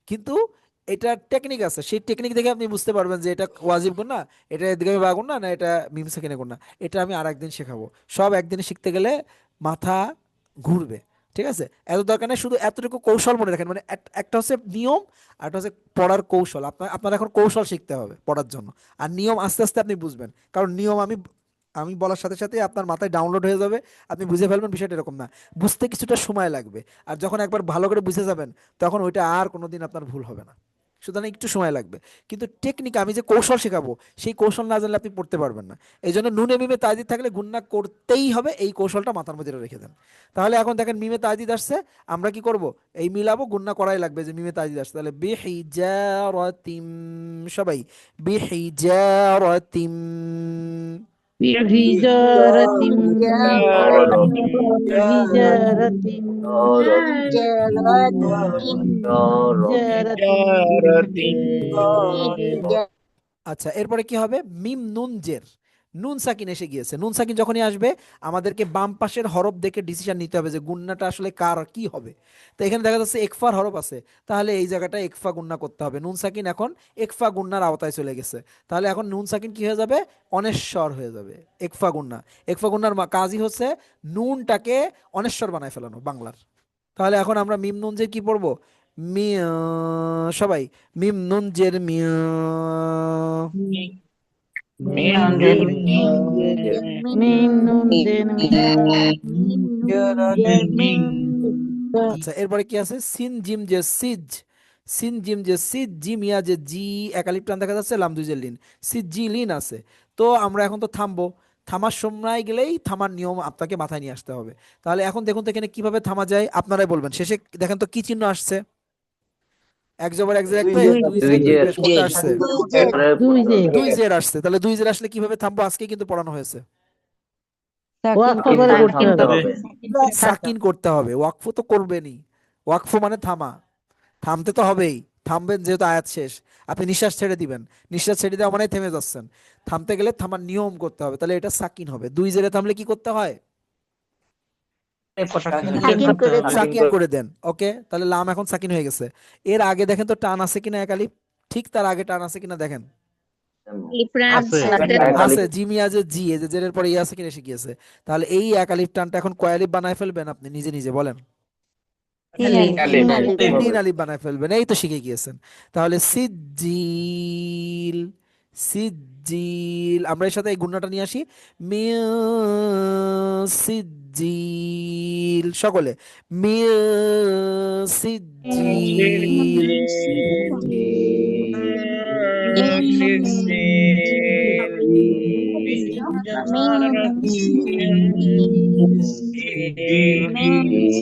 কিন্তু এটা টেকনিক আছে, সেই টেকনিক দেখে আপনি বুঝতে পারবেন যে এটা ওয়াজিব গুণ না, এটা ইদগামে বা গুণ না, এটা মিম সেকেন্ডে গুণ না। এটা আমি আর একদিন শেখাবো। সব একদিনে শিখতে গেলে মাথা ঘুরবে, ঠিক আছে? এত দরকার নেই, শুধু এতটুকু কৌশল মনে রাখেন, মানে একটা হচ্ছে নিয়ম, আর একটা হচ্ছে পড়ার কৌশল। আপনার এখন কৌশল শিখতে হবে পড়ার জন্য, আর নিয়ম আস্তে আস্তে আপনি বুঝবেন, কারণ নিয়ম আমি আমি বলার সাথে সাথে আপনার মাথায় ডাউনলোড হয়ে যাবে, আপনি বুঝে ফেলবেন। বিষয়টা এরকম না, বুঝতে কিছুটা সময় লাগবে, আর যখন একবার ভালো করে বুঝে যাবেন তখন ওইটা আর কোনোদিন আপনার ভুল হবে না। সুতরাং একটু সময় লাগবে, কিন্তু টেকনিক আমি যে কৌশল শেখাবো সেই কৌশল না জানলে আপনি পড়তে পারবেন না। এই জন্য নুনে মিমে তাজদিদ থাকলে গুণনা করতেই হবে, এই কৌশলটা মাথার মধ্যে রেখে দেন। তাহলে এখন দেখেন মিমে তাজদিদ আসছে, আমরা কি করব? এই মিলাবো, গুণনা করাই লাগবে, যে মিমে তাজদিদ আসছে। তাহলে বিহিজারাতিম, সবাই বিহিজারাতিম, بحجارة بحجارة بحجارة আচ্ছা, এরপরে কি হবে? মিম নুন জের, নুন সাকিন এসে গিয়েছে। নুন সাকিন যখনই আসবে আমাদেরকে বাম পাশের হরফ দেখে ডিসিশন নিতে হবে যে গুন্নাটা আসলে কার কি হবে। তো এখানে দেখা যাচ্ছে একফার হরফ আছে, তাহলে এই জায়গাটা একফা গুন্না করতে হবে। নুন সাকিন এখন একফা গুন্নার আওতায় চলে গেছে, তাহলে এখন নুন সাকিন কি হয়ে যাবে? অনেশ্বর হয়ে যাবে। একফা গুন্না, একফা গুন্নার কাজই হচ্ছে নুনটাকে অনেশ্বর বানায় ফেলানো বাংলার। তাহলে এখন আমরা মিম নুন জের কি পড়বো? মিয়া, সবাই মিম নুন জের মিয়া, ميم نون زين আচ্ছা, এরপরে কি আছে? সিন জিম যে সিজ, সিন জিম যে সিজ, জিম ইয়া যে জি, একালিপ টান দেখা যাচ্ছে, লাম দুই যে লিন, সিজ জি লিন আছে। তো আমরা এখন তো থামবো, থামার সময় গেলেই থামার নিয়ম আপনাকে মাথায় নিয়ে আসতে হবে। তাহলে এখন দেখুন তো এখানে কিভাবে থামা যায়, আপনারাই বলবেন। শেষে দেখেন তো কি চিহ্ন আসছে? এক জবর এক জের একটা দুই দুই জের দুই জের পেশ কোনটা আসছে? দুই জের দুই জের আসছে। তাহলে দুই জের আসলে কিভাবে থামবো? আজকে কিন্তু পড়ানো হয়েছে। ওয়াকফ করে পড়তে থামতে হবে। হবে। সাকিন করতে হবে, ওয়াকফ তো করবেনই। ওয়াকফ মানে থামা, থামতে তো হবেই। থামবেন যেহেতু আয়াত শেষ, আপনি নিঃশ্বাস ছেড়ে দিবেন, নিঃশ্বাস ছেড়ে দেওয়া মানে থেমে যাচ্ছেন। থামতে গেলে থামার নিয়ম করতে হবে, তাহলে এটা সাকিন হবে। দুই জেরে থামলে কি করতে হয়? সাকিন করে দিন। সাকিন করে দেন। ওকে, তাহলে লাম এখন সাকিন হয়ে গেছে। এর আগে দেখেন তো টান আছে কিনা একালিপ, ঠিক তার আগে টান আছে কিনা দেখেন। আছে। আছে, জিমিয়া যে জি, এই যে জেরের পরে ইয়া আছে কিনা এসে গিয়েছে। তাহলে এই একালিপ টানটা এখন কয় আলিফ বানায় ফেলবেন আপনি নিজে নিজে বলেন? তিন আলিফ। তিন আলিফ বানায় ফেলবেন, এই তো শিখে গিয়েছেন। তাহলে সিজিল, সিজিল, আমরা এর সাথে এই গুণাটা নিয়ে আসি। মিয়া সিজিল, সকলে মিয়া সিজিল।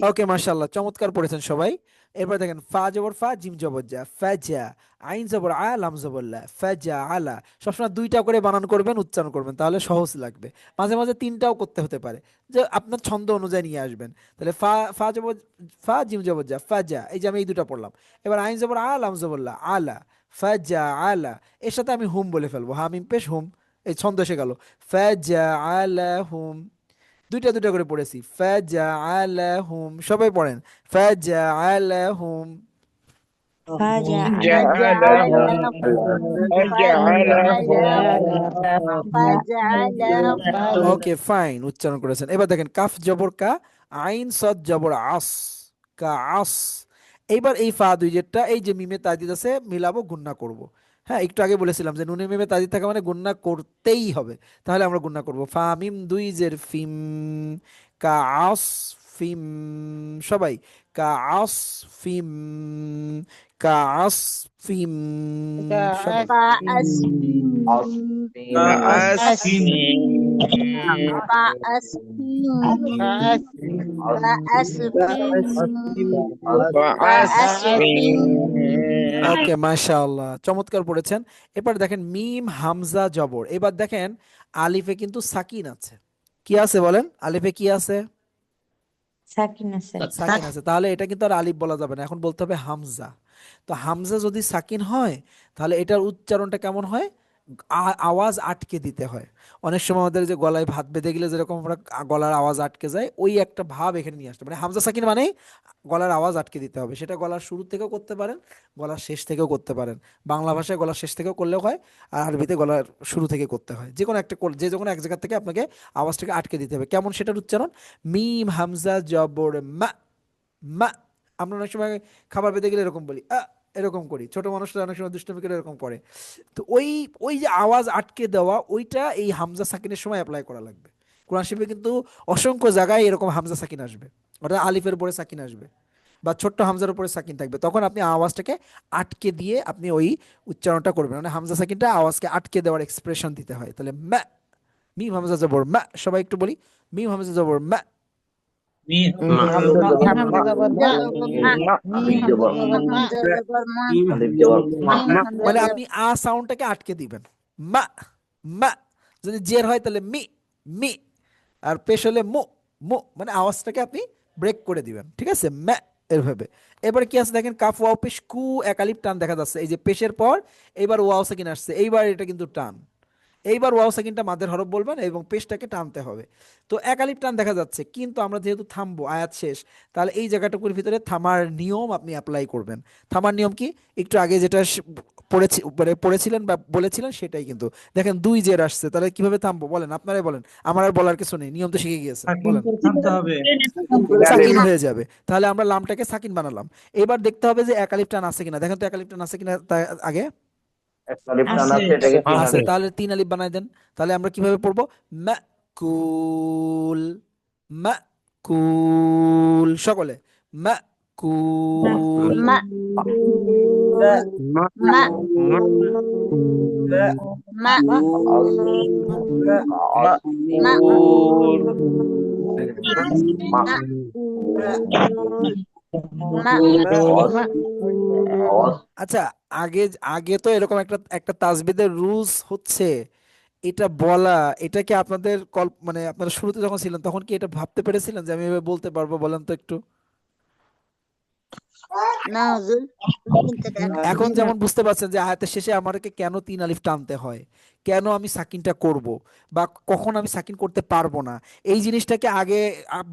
ওকে, মাশাআল্লাহ, চমৎকার পড়েছেন সবাই। এরপর দেখেন ফা জবর ফা, জিম জবর জা, ফাজা, আইন জবর আ, লাম জবর লা, ফাজা আলা। সবসময় দুইটা করে বানান করবেন, উচ্চারণ করবেন, তাহলে সহজ লাগবে। মাঝে মাঝে তিনটাও করতে হতে পারে, যে আপনার ছন্দ অনুযায়ী নিয়ে আসবেন। তাহলে ফা, ফা জবর ফা, জিম জবর জা, ফাজা, এই যে আমি এই দুটা পড়লাম। এবার আইন জবর আ, লাম জবর লা, আলা, ফাজা আলা। এর সাথে আমি হুম বলে ফেলবো, হা মিম পেশ হুম, এই ছন্দ এসে গেল। ফাজা আলা হুম। দুইটা দুইটা করে পড়েছি, ফাজআলাহুম, সবাই পড়েন, ফাজআলাহুম। ওকে ফাইন, উচ্চারণ করেছেন। এবার দেখেন কাফ জবর কা, আইন সদ জবর আস, কা আস। এইবার এই ফা দুই জেরটা এই যে মিমে তাজিদ আছে মিলাবো, গুণনা করব। হ্যাঁ, একটু আগে বলেছিলাম যে নুনে মিমে তাজিদ থাকা মানে গুণনা করতেই হবে। তাহলে আমরা গুণনা করব, ফা মিম দুই জের ফিম, কা আস ফিম, সবাই কা আস ফিম, কা আস ফিম, সবাই ওকে মাশাআল্লাহ, চমৎকার পড়েছেন। এবার দেখেন মিম হামজা জবর। এবার দেখেন আলিফে কিন্তু সাকিন আছে। কি আছে বলেন, আলিফে কি আছে? সাকিন আছে। সাকিন আছে, তাহলে এটা কিন্তু আর আলিফ বলা যাবে না, এখন বলতে হবে হামজা। তো হামজা যদি সাকিন হয় তাহলে এটার উচ্চারণটা কেমন হয়? আওয়াজ আটকে দিতে হয়। অনেক সময় আমাদের যে গলায় ভাত বেঁধে গেলে যেরকম আমরা গলার আওয়াজ আটকে যায়, ওই একটা ভাব এখানে নিয়ে আসতে মানে হামজা সাকিন মানেই গলার আওয়াজ আটকে দিতে হবে। সেটা গলার শুরু থেকেও করতে পারেন, গলার শেষ থেকেও করতে পারেন। বাংলা ভাষায় গলার শেষ থেকেও করলেও হয়, আর আরবিতে গলার শুরু থেকে করতে হয়। যে কোনো একটা যে কোনো এক জায়গা থেকে আপনাকে আওয়াজটাকে আটকে দিতে হবে। কেমন সেটার উচ্চারণ? মিম হামজা জবর মা, মা। আমরা অনেক সময় খাবার পেতে গেলে এরকম বলি, এরকম করি। ছোট মানুষরা অনেক সময় দুষ্টমি করে এরকম করে। তো ওই ওই যে আওয়াজ আটকে দেওয়া, ওইটা এই হামজা সাকিনের সময় অ্যাপ্লাই করা লাগবে। কোরআন শরীফে কিন্তু অসংখ্য জায়গায় এরকম হামজা সাকিন আসবে, অর্থাৎ আলিফের উপরে সাকিন আসবে বা ছোট্ট হামজার উপরে সাকিন থাকবে, তখন আপনি আওয়াজটাকে আটকে দিয়ে আপনি ওই উচ্চারণটা করবেন। মানে হামজা সাকিনটা আওয়াজকে আটকে দেওয়ার এক্সপ্রেশন দিতে হয়। তাহলে মা, মিম হামজা জবর মা, সবাই একটু বলি, মিম হামজা জবর মা। মানে আপনি আ সাউন্ডটাকে আটকে দিবেন, মা, মা। যদি জের হয় তাহলে মি, মি। আর পেশ হলে মু, মু। মানে আওয়াজটাকে আপনি ব্রেক করে দিবেন, ঠিক আছে, ম্যা, এভাবে। এবারে কি আছে দেখেন, কাফ ওয়াও পেশ কু, একালিপ টান দেখা যাচ্ছে। এই যে পেশের পর এইবার ওয়াও সাকিন আসছে, এইবার এটা কিন্তু টান। এইবার ওয়াও সাকিনটা মাদের হরফ বলবেন এবং পেশটাকে টানতে হবে। তো একালিপ টান দেখা যাচ্ছে, কিন্তু আমরা যেহেতু থামবো, আয়াত শেষ, তাহলে এই জায়গাটুকুর ভিতরে থামার নিয়ম আপনি অ্যাপ্লাই করবেন। থামার নিয়ম কি? একটু আগে যেটা পড়েছিলেন বা বলেছিলেন সেটাই কিন্তু। দেখেন দুই জের আসছে, তাহলে কিভাবে থামবো বলেন, আপনারাই বলেন। আমার আর বলার কিছু নেই, নিয়ম তো শিখে গিয়েছে, বলেন। সাকিন হয়ে যাবে, তাহলে আমরা লামটাকে সাকিন বানালাম। এবার দেখতে হবে যে একালিপ টান আছে কিনা, দেখেন তো একালিপ টান আছে কিনা আগে। একটা আলিফ টান আছে, এটাকে তিন আছে, আলিফ। তাহলে তিন আলিফ বানাই দেন। তাহলে আমরা কিভাবে পড়বো? মাকুল, মাকুল, সকলে মাকুল। আচ্ছা, আগে আগে তো এরকম একটা একটা তাজবিদের রুলস হচ্ছে, এটা বলা, এটা কি আপনাদের মানে আপনারা শুরুতে যখন ছিলেন তখন কি এটা ভাবতে পেরেছিলেন যে আমি এভাবে বলতে পারবো? বলেন তো একটু। এখন যেমন বুঝতে পারছেন যে আয়াতের শেষে আমাকে কেন তিন আলিফ টানতে হয়, কেন আমি সাকিনটা করব, বা কখন আমি সাকিন করতে পারবো না, এই জিনিসটাকে আগে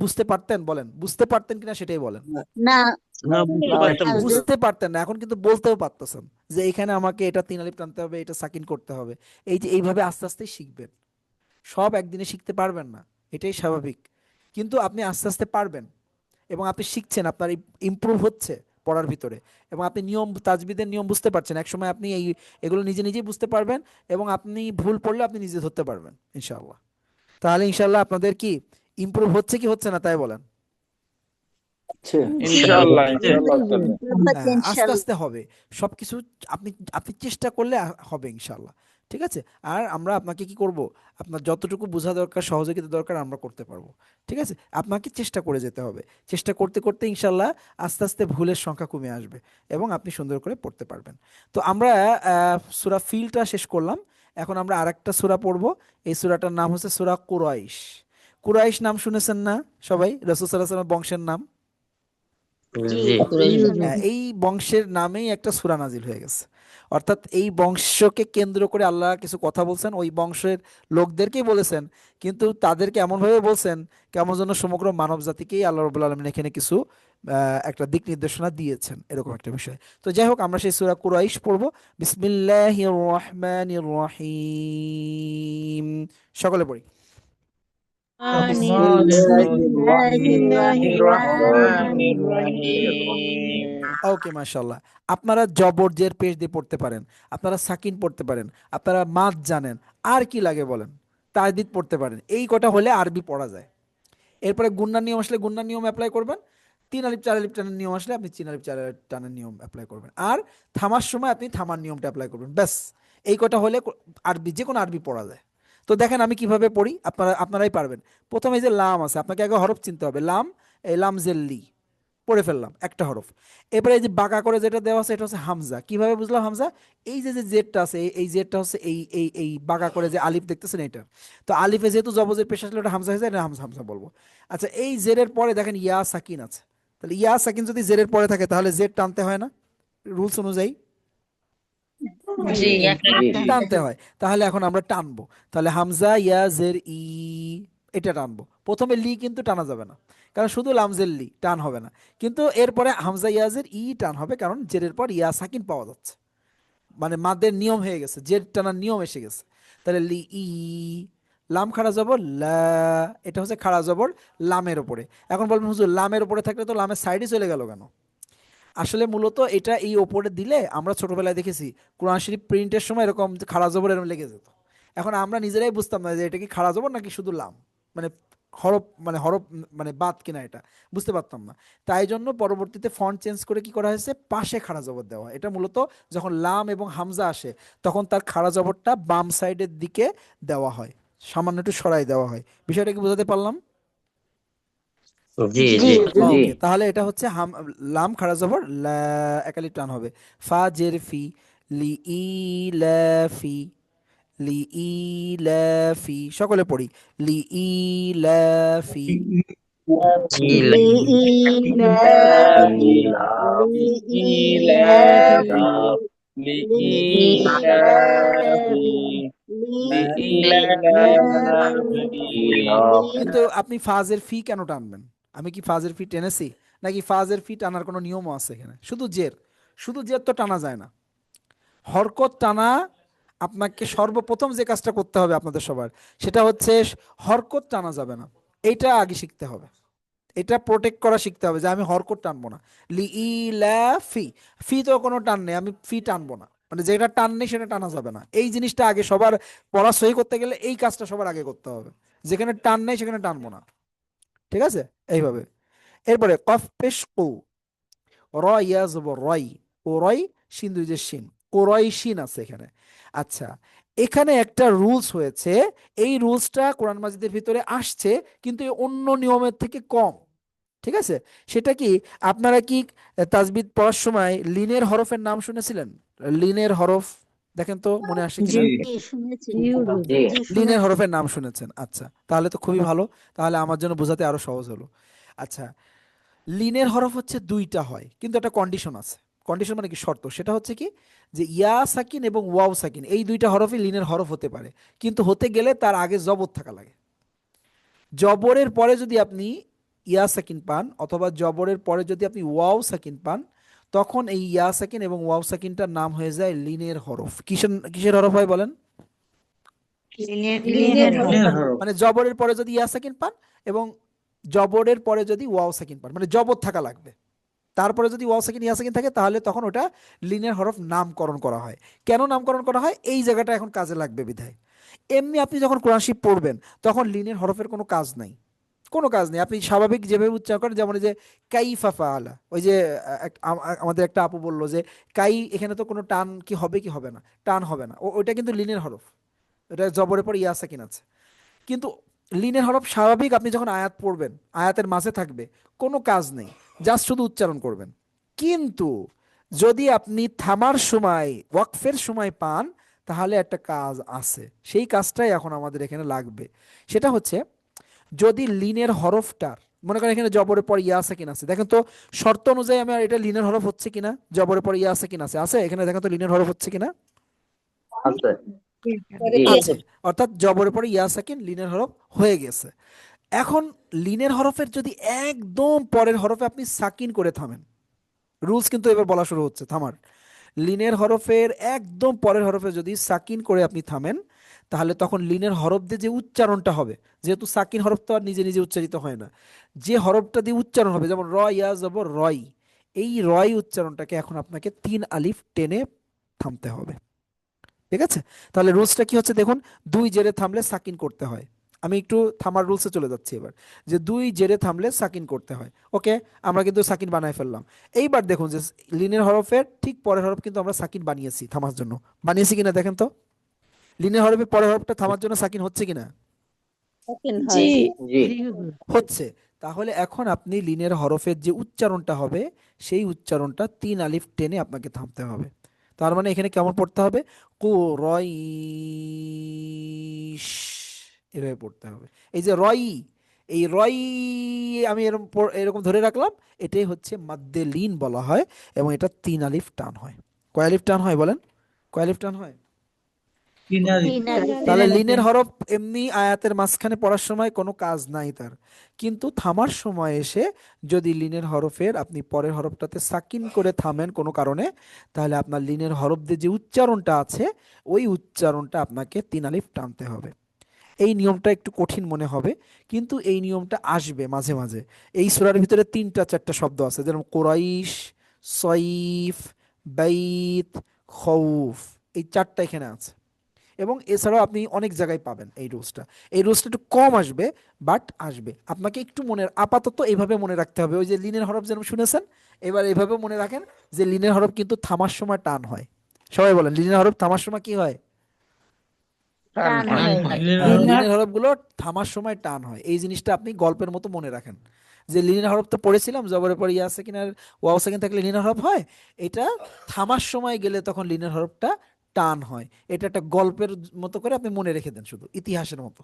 বুঝতে পারতেন? বলেন, বুঝতে পারতেন কিনা সেটাই বলেন। বুঝতে পারতেন না, এখন কিন্তু বলতেও পারতেছেন যে এখানে আমাকে এটা তিন আলিফ টানতে হবে, এটা সাকিন করতে হবে। এই যে এইভাবে আস্তে আস্তে শিখবেন। সব একদিনে শিখতে পারবেন না, এটাই স্বাভাবিক। কিন্তু আপনি আস্তে আস্তে পারবেন, এবং আপনি শিখছেন, আপনার ইমপ্রুভ হচ্ছে পড়ার ভিতরে, এবং আপনি নিয়ম তাজবিদের নিয়ম বুঝতে পারছেন। একসময় আপনি এগুলো নিজে নিজেই বুঝতে পারবেন, এবং আপনি ভুল পড়লে আপনি নিজে ধরতে পারবেন ইনশাআল্লাহ। তাহলে ইনশাআল্লাহ আপনাদের কি ইমপ্রুভ হচ্ছে কি হচ্ছে না তাই বলেন। ইনশাআল্লাহ ইনশাআল্লাহ আস্তে আস্তে হবে সবকিছু। আপনি আপনি চেষ্টা করলে হবে ইনশাআল্লাহ, ঠিক আছে। আর আমরা আপনাকে কি করব, আপনার যতটুকু বোঝা দরকার, সহযোগিতা দরকার, আমরা করতে পারবো, ঠিক আছে। আপনাকে চেষ্টা করে যেতে হবে, চেষ্টা করতে করতে ইনশাআল্লাহ আস্তে আস্তে ভুলের সংখ্যা কমে আসবে এবং আপনি সুন্দর করে পড়তে পারবেন। তো আমরা সূরা ফিলটা শেষ করলাম। এখন আমরা আরেকটা সূরা পড়বো। এই সূরাটার নাম হচ্ছে সূরা কুরাইশ। কুরাইশ নাম শুনেছেন না সবাই? রাসূল সাল্লাল্লাহু আলাইহি ওয়াসাল্লামের বংশের নাম। জি এই বংশের নামেই একটা সূরা নাজিল হয়ে গেছে। অর্থাৎ এই বংশকে কেন্দ্র করে আল্লাহ কিছু কথা বলছেন, ওই বংশের লোকদেরকেই বলেছেন, কিন্তু তাদেরকে এমনভাবে বলছেন কেমন যেন সমগ্র মানব জাতিকেই আল্লাহ রাব্বুল আলামিন এখানে কিছু একটা দিক নির্দেশনা দিয়েছেন, এরকম একটা বিষয়। তো যাই হোক, আমরা সেই সূরা কুরাইশ পড়বো। বিসমিল্লাহির রহমানির রহিম, সকলে পড়ি। ওকে, মাশাল্লাহ। আপনারা জবর জের পেশ দিয়ে পড়তে পারেন, আপনারা সাকিন পড়তে পারেন, আপনারা মাদ জানেন, আর কি লাগে বলেন, তাজদিদ পড়তে পারেন, এই কটা হলে আরবি পড়া যায়। এরপরে গুণনার নিয়ম আসলে গুণনার নিয়ম অ্যাপ্লাই করবেন, তিন আলিফ চার আলিফ টানের নিয়ম আসলে আপনি তিন আলিফ চার আলিফ টানের নিয়ম অ্যাপ্লাই করবেন, আর থামার সময় আপনি থামার নিয়মটা অ্যাপ্লাই করবেন, ব্যাস। এই কটা হলে আরবি, যে কোনো আরবি পড়া যায়। তো দেখেন আমি কিভাবে পড়ি, আপনারাই পারবেন। প্রথমে এই যে লাম আছে, আপনাকে আগে হরফ চিনতে হবে। লাম, এই লাম জেল্লি পড়ে ফেললাম একটা হরফ। এবারে এই যে বাঁকা করে যেটা দেওয়া আছে এটা হচ্ছে হামজা। কিভাবে বুঝলাম হামজা? এই যে যে জেডটা আছে, এই জেডটা হচ্ছে এই এই এই বাঁকা করে যে আলিফ দেখতেছেন এটা, তো আলিফে যেহেতু জবজের পেশ আসলে ওটা হামজা হয়ে যায়, এটা হামজা হামজা বলবো। আচ্ছা, এই জেরের পরে দেখেন ইয়া সাকিন আছে, তাহলে ইয়া সাকিন যদি জেরের পরে থাকে তাহলে জেড টানতে হয় না রুলস অনুযায়ী? টানতে হয়। তাহলে এখন আমরা টানবো, তাহলে হামজা ইয়া জের ই, এটা টানবো। প্রথমে লি কিন্তু টানা যাবে না, কারণ শুধু লামজের লি টান হবে না, কিন্তু এরপরে হামজা ইয়াজের ই টান হবে, কারণ জেরের পর ইয়া সাকিন পাওয়া যাচ্ছে, মানে মাদের নিয়ম হয়ে গেছে, জের টানার নিয়ম এসে গেছে। তাহলে লি ই, লাম খাড়া জবর লা, এটা হচ্ছে খাড়া জবর লামের ওপরে। এখন বলবেন হুজুর লামের ওপরে থাকলে তো লামের সাইডে চলে গেল কেন? আসলে মূলত এটা এই ওপরে দিলে আমরা ছোটবেলায় দেখেছি কোরআন শরীফ প্রিন্টের সময় এরকম খাড়া জবর এরকম লেগে যেত। এখন আমরা নিজেরাই বুঝতাম না যে এটা কি খাড়া জবর নাকি শুধু লাম, মানে হরফ মানে বাদ কিনা, এটা বুঝতে পারতাম না। তাই জন্য পরবর্তীতে ফন্ট চেঞ্জ করে কি করা হয়েছে, পাশে খাড়া জবর দেওয়া হয়। এটা মূলত যখন লাম এবং হামজা আসে তখন তার খাড়া জবরটা বাম সাইডের দিকে দেওয়া হয়, সামান্য একটু সরাই দেওয়া হয়। বিষয়টা কি বোঝাতে পারলাম? জি জি ওকে, তাহলে এটা হচ্ছে লাম খাড়া জবর লা, একালি টান হবে। ফা জের ফি, লি ই লা ফি, লি ই লা ফি, সকলে পড়ি। লি ই লা ফি। কিন্তু আপনি ফাজের ফি কেন টানবেন? আমি কি ফাজের ফি টেনেছি নাকি? ফাজের ফি টানার কোনো নিয়মও আছে এখানে? শুধু জের তো টানা যায় না, হরকত টানা। আপনাকে সর্বপ্রথম যে কাজটা করতে হবে আপনাদের সবার, সেটা হচ্ছে হরকত টানা যাবে না, এইটা আগে শিখতে হবে। এটা প্রোটেক্ট করা শিখতে হবে যে আমি হরকত টানবো না। লি ই লা ফি, ফি তো কোনো টান নেই, আমি ফি টানবো না, মানে যেটা টান নেই সেটা টানা যাবে না। এই জিনিসটা আগে সবার পড়া সহি করতে গেলে এই কাজটা সবার আগে করতে হবে, যেখানে টান নেই সেখানে টানবো না। ঠিক আছে, এইভাবে। এরপরে কফ পেশ কু, র ইয়া জবর রয়, ও রয় শিন দুই যে শিন, কোরয় শিন আছে এখানে। আচ্ছা, এখানে একটা রুলস হয়েছে, এই রুলসটা কোরআন মাজিদের ভিতরে আসছে কিন্তু এই অন্য নিয়মের থেকে কম। ঠিক আছে, সেটা কি? আপনারা কি তাজবিদ পড়ার সময় লিনের হরফের নাম শুনেছিলেন? লিনের হরফ দেখেন তো মনে আসে কিনা? লিনের হরফের নাম শুনেছেন? আচ্ছা, তাহলে তো খুবই ভালো, তাহলে আমার জন্য বোঝাতে আরো সহজ হলো। আচ্ছা, লিনের হরফ হচ্ছে দুইটা হয়, কিন্তু একটা কন্ডিশন আছে। কন্ডিশন মানে কি, শর্ত। সেটা হচ্ছে কি, যে ইয়া সাকিন এবং ওয়াও সাকিন এই দুইটা হরফই লিনের হরফ হতে পারে, কিন্তু হতে গেলে তার আগে জবর থাকা লাগে। জবরের পরে যদি আপনি ইয়া সাকিন পান, অথবা জবরের পরে যদি আপনি ওয়াও সাকিন পান, তখন এই ইয়া সাকিন এবং ওয়াও সাকিনটার নাম হয়ে যায় লিনের হরফ। কিসের কিসের হরফ হয় বলেন? মানে জবরের পরে যদি ইয়া সাকিন পান এবং জবরের পরে যদি ওয়াও সাকিন পান, মানে জবর থাকা লাগবে, তারপরে যদি ওয়াও সাকিন ইয়া সাকিন থাকে তাহলে তখন ওটা লিনের হরফ নামকরণ করা হয়। কেন নামকরণ করা হয়, এই জায়গাটা এখন কাজে লাগবে বিধায়। এমনি আপনি যখন কোরআন শরীফ পড়বেন তখন লিনের হরফের কোনো কাজ নাই, কোনো কাজ নেই। আপনি স্বাভাবিক যেভাবে উচ্চারণ করেন, যেমন এই যে কাইফা ফাআলা, ওই যে আমাদের একটা আপু বললো যে কাই, এখানে তো কোনো টান কি হবে কি হবে না, টান হবে না, ওইটা কিন্তু লিনের হরফ, ওটা জবরের পর ইয়া সাকিন আছে। কিন্তু লিনের হরফ স্বাভাবিক, আপনি যখন আয়াত পড়বেন আয়াতের মাঝে থাকবে, কোনো কাজ নেই, জাস্ট শুধু উচ্চারণ করবেন। কিন্তু যদি আপনি থামার সময় ওয়াকফের সময় পান তাহলে একটা কাজ আছে, সেই কাজটাই এখন আমাদের এখানে লাগবে। সেটা হচ্ছে, যদি লিনের হরফটার মনে করেন এখানে জবরের পর ইয়া সাকিন আছে, দেখেন তো শর্ত অনুযায়ী আমার এটা লিনের হরফ হচ্ছে কিনা, জবরের পর ইয়া সাকিন আছে এখানে, দেখেন তো লিনের হরফ হচ্ছে কিনা, আছে জি আছে। অর্থাৎ জবরের পরে ইয়া সাকিন লিনের হরফ হয়ে গেছে। এখন লিনের হরফের যদি একদম পরের হরফে আপনি সাকিন করে থামেন, রুলস কিন্তু এবার বলা শুরু হচ্ছে থামার। লিনের হরফের একদম পরের হরফে যদি সাকিন করে আপনি থামেন, তাহলে তখন লিনের হরফ দিয়ে যে উচ্চারণটা হবে, যেহেতু সাকিন হরফ তো আর নিজে নিজে উচ্চারিত হয় না, যে হরফটা দিয়ে উচ্চারণ হবে, যেমন র ইয়া জবর রয়, এই রয় উচ্চারণটাকে এখন আপনাকে 3 আলিফ টেনে থামতে হবে। ঠিক আছে? তাহলে রুলসটা কি হচ্ছে দেখুন, 2 জেরে থামলে সাকিন করতে হয়। আমি একটু থামার রুলসে চলে যাচ্ছি এবার, যে 2 জেরে থামলে সাকিন করতে হয়। ওকে, আমরা কিন্তু সাকিন বানায় ফেললাম। এইবার দেখুন যে লিনের হরফের ঠিক পরের হরফ কিন্তু আমরা সাকিন বানিয়েছি থামার জন্য, বানিয়েছি কিনা দেখেন তো, লিনের হরফের পরের হরফটা থামার জন্য সাকিন হচ্ছে কিনা, জি জি হুজুর। হচ্ছে। তাহলে এখন আপনি লিনের হরফের যে উচ্চারণটা হবে, সেই উচ্চারণটা 3 আলিফ টেনে আপনাকে থামতে হবে। তার মানে এখানে কেমন পড়তে হবে, কুরাইশ, এভাবে পড়তে হবে। এই যে রই, এই রই আমি এরকম এরকম ধরে রাখলাম, এটাই হচ্ছে মাদ্দে লিন বলা হয়, এবং এটা 3 আলিফ টান হয়। কয় আলিফ টান হয় বলেন, কয় আলিফ টান হয়? তিন তাহলে আলিফ। লিনের হরফ এমনি আয়াতের মাঝখানে পড়ার সময় কোনো কাজ নাই তার, কিন্তু থামার সময় এসে যদি লিনের হরফের আপনি পরের হরফটাতে সাকিন করে থামেন কোনো কারণে, তাহলে আপনার লিনের হরফ দিয়ে যে উচ্চারণটা আছে, ওই উচ্চারণটা আপনাকে 3 আলিফ টানতে হবে। এই নিয়মটা একটু কঠিন মনে হবে, কিন্তু এই নিয়মটা আসবে মাঝে মাঝে। এই সূরার ভিতরে 3-4টা শব্দ আছে, যেমন কোরাইশ, সয়ফ, বাইত, খৌফ, এই 4টা এখানে আছে। এবং এছাড়াও আপনি অনেক জায়গায় পাবেন এই রুলসটা। এই রুলসটা একটু কম আসবে, বাট আসবে। আপনাকে একটু মনে, আপাতত এইভাবে মনে রাখতে হবে, ওই যে লিনের হরফ যেন শুনেছেন, এবার এইভাবে মনে রাখেন যে লিনের হরফ কিন্তু থামার সময় টান হয়। সবাই বলেন, লিনের হরফ থামার সময় কি হয়? টান হয়। হ্যাঁ, লিনের হরফগুলো থামার সময় টান হয়। এই জিনিসটা আপনি গল্পের মতো মনে রাখেন, যে লিনের হরফ তো পড়েছিলাম জবরের পর ইয়া সেকিন আর ওয়াও সেকিন থাকলে লিনের হরফ হয়, এটা থামার সময় গেলে তখন লিনের হরফটা টান হয়। এটা একটা গল্পের মতো করে আপনি মনে রেখে দেন, শুধু ইতিহাসের মতো।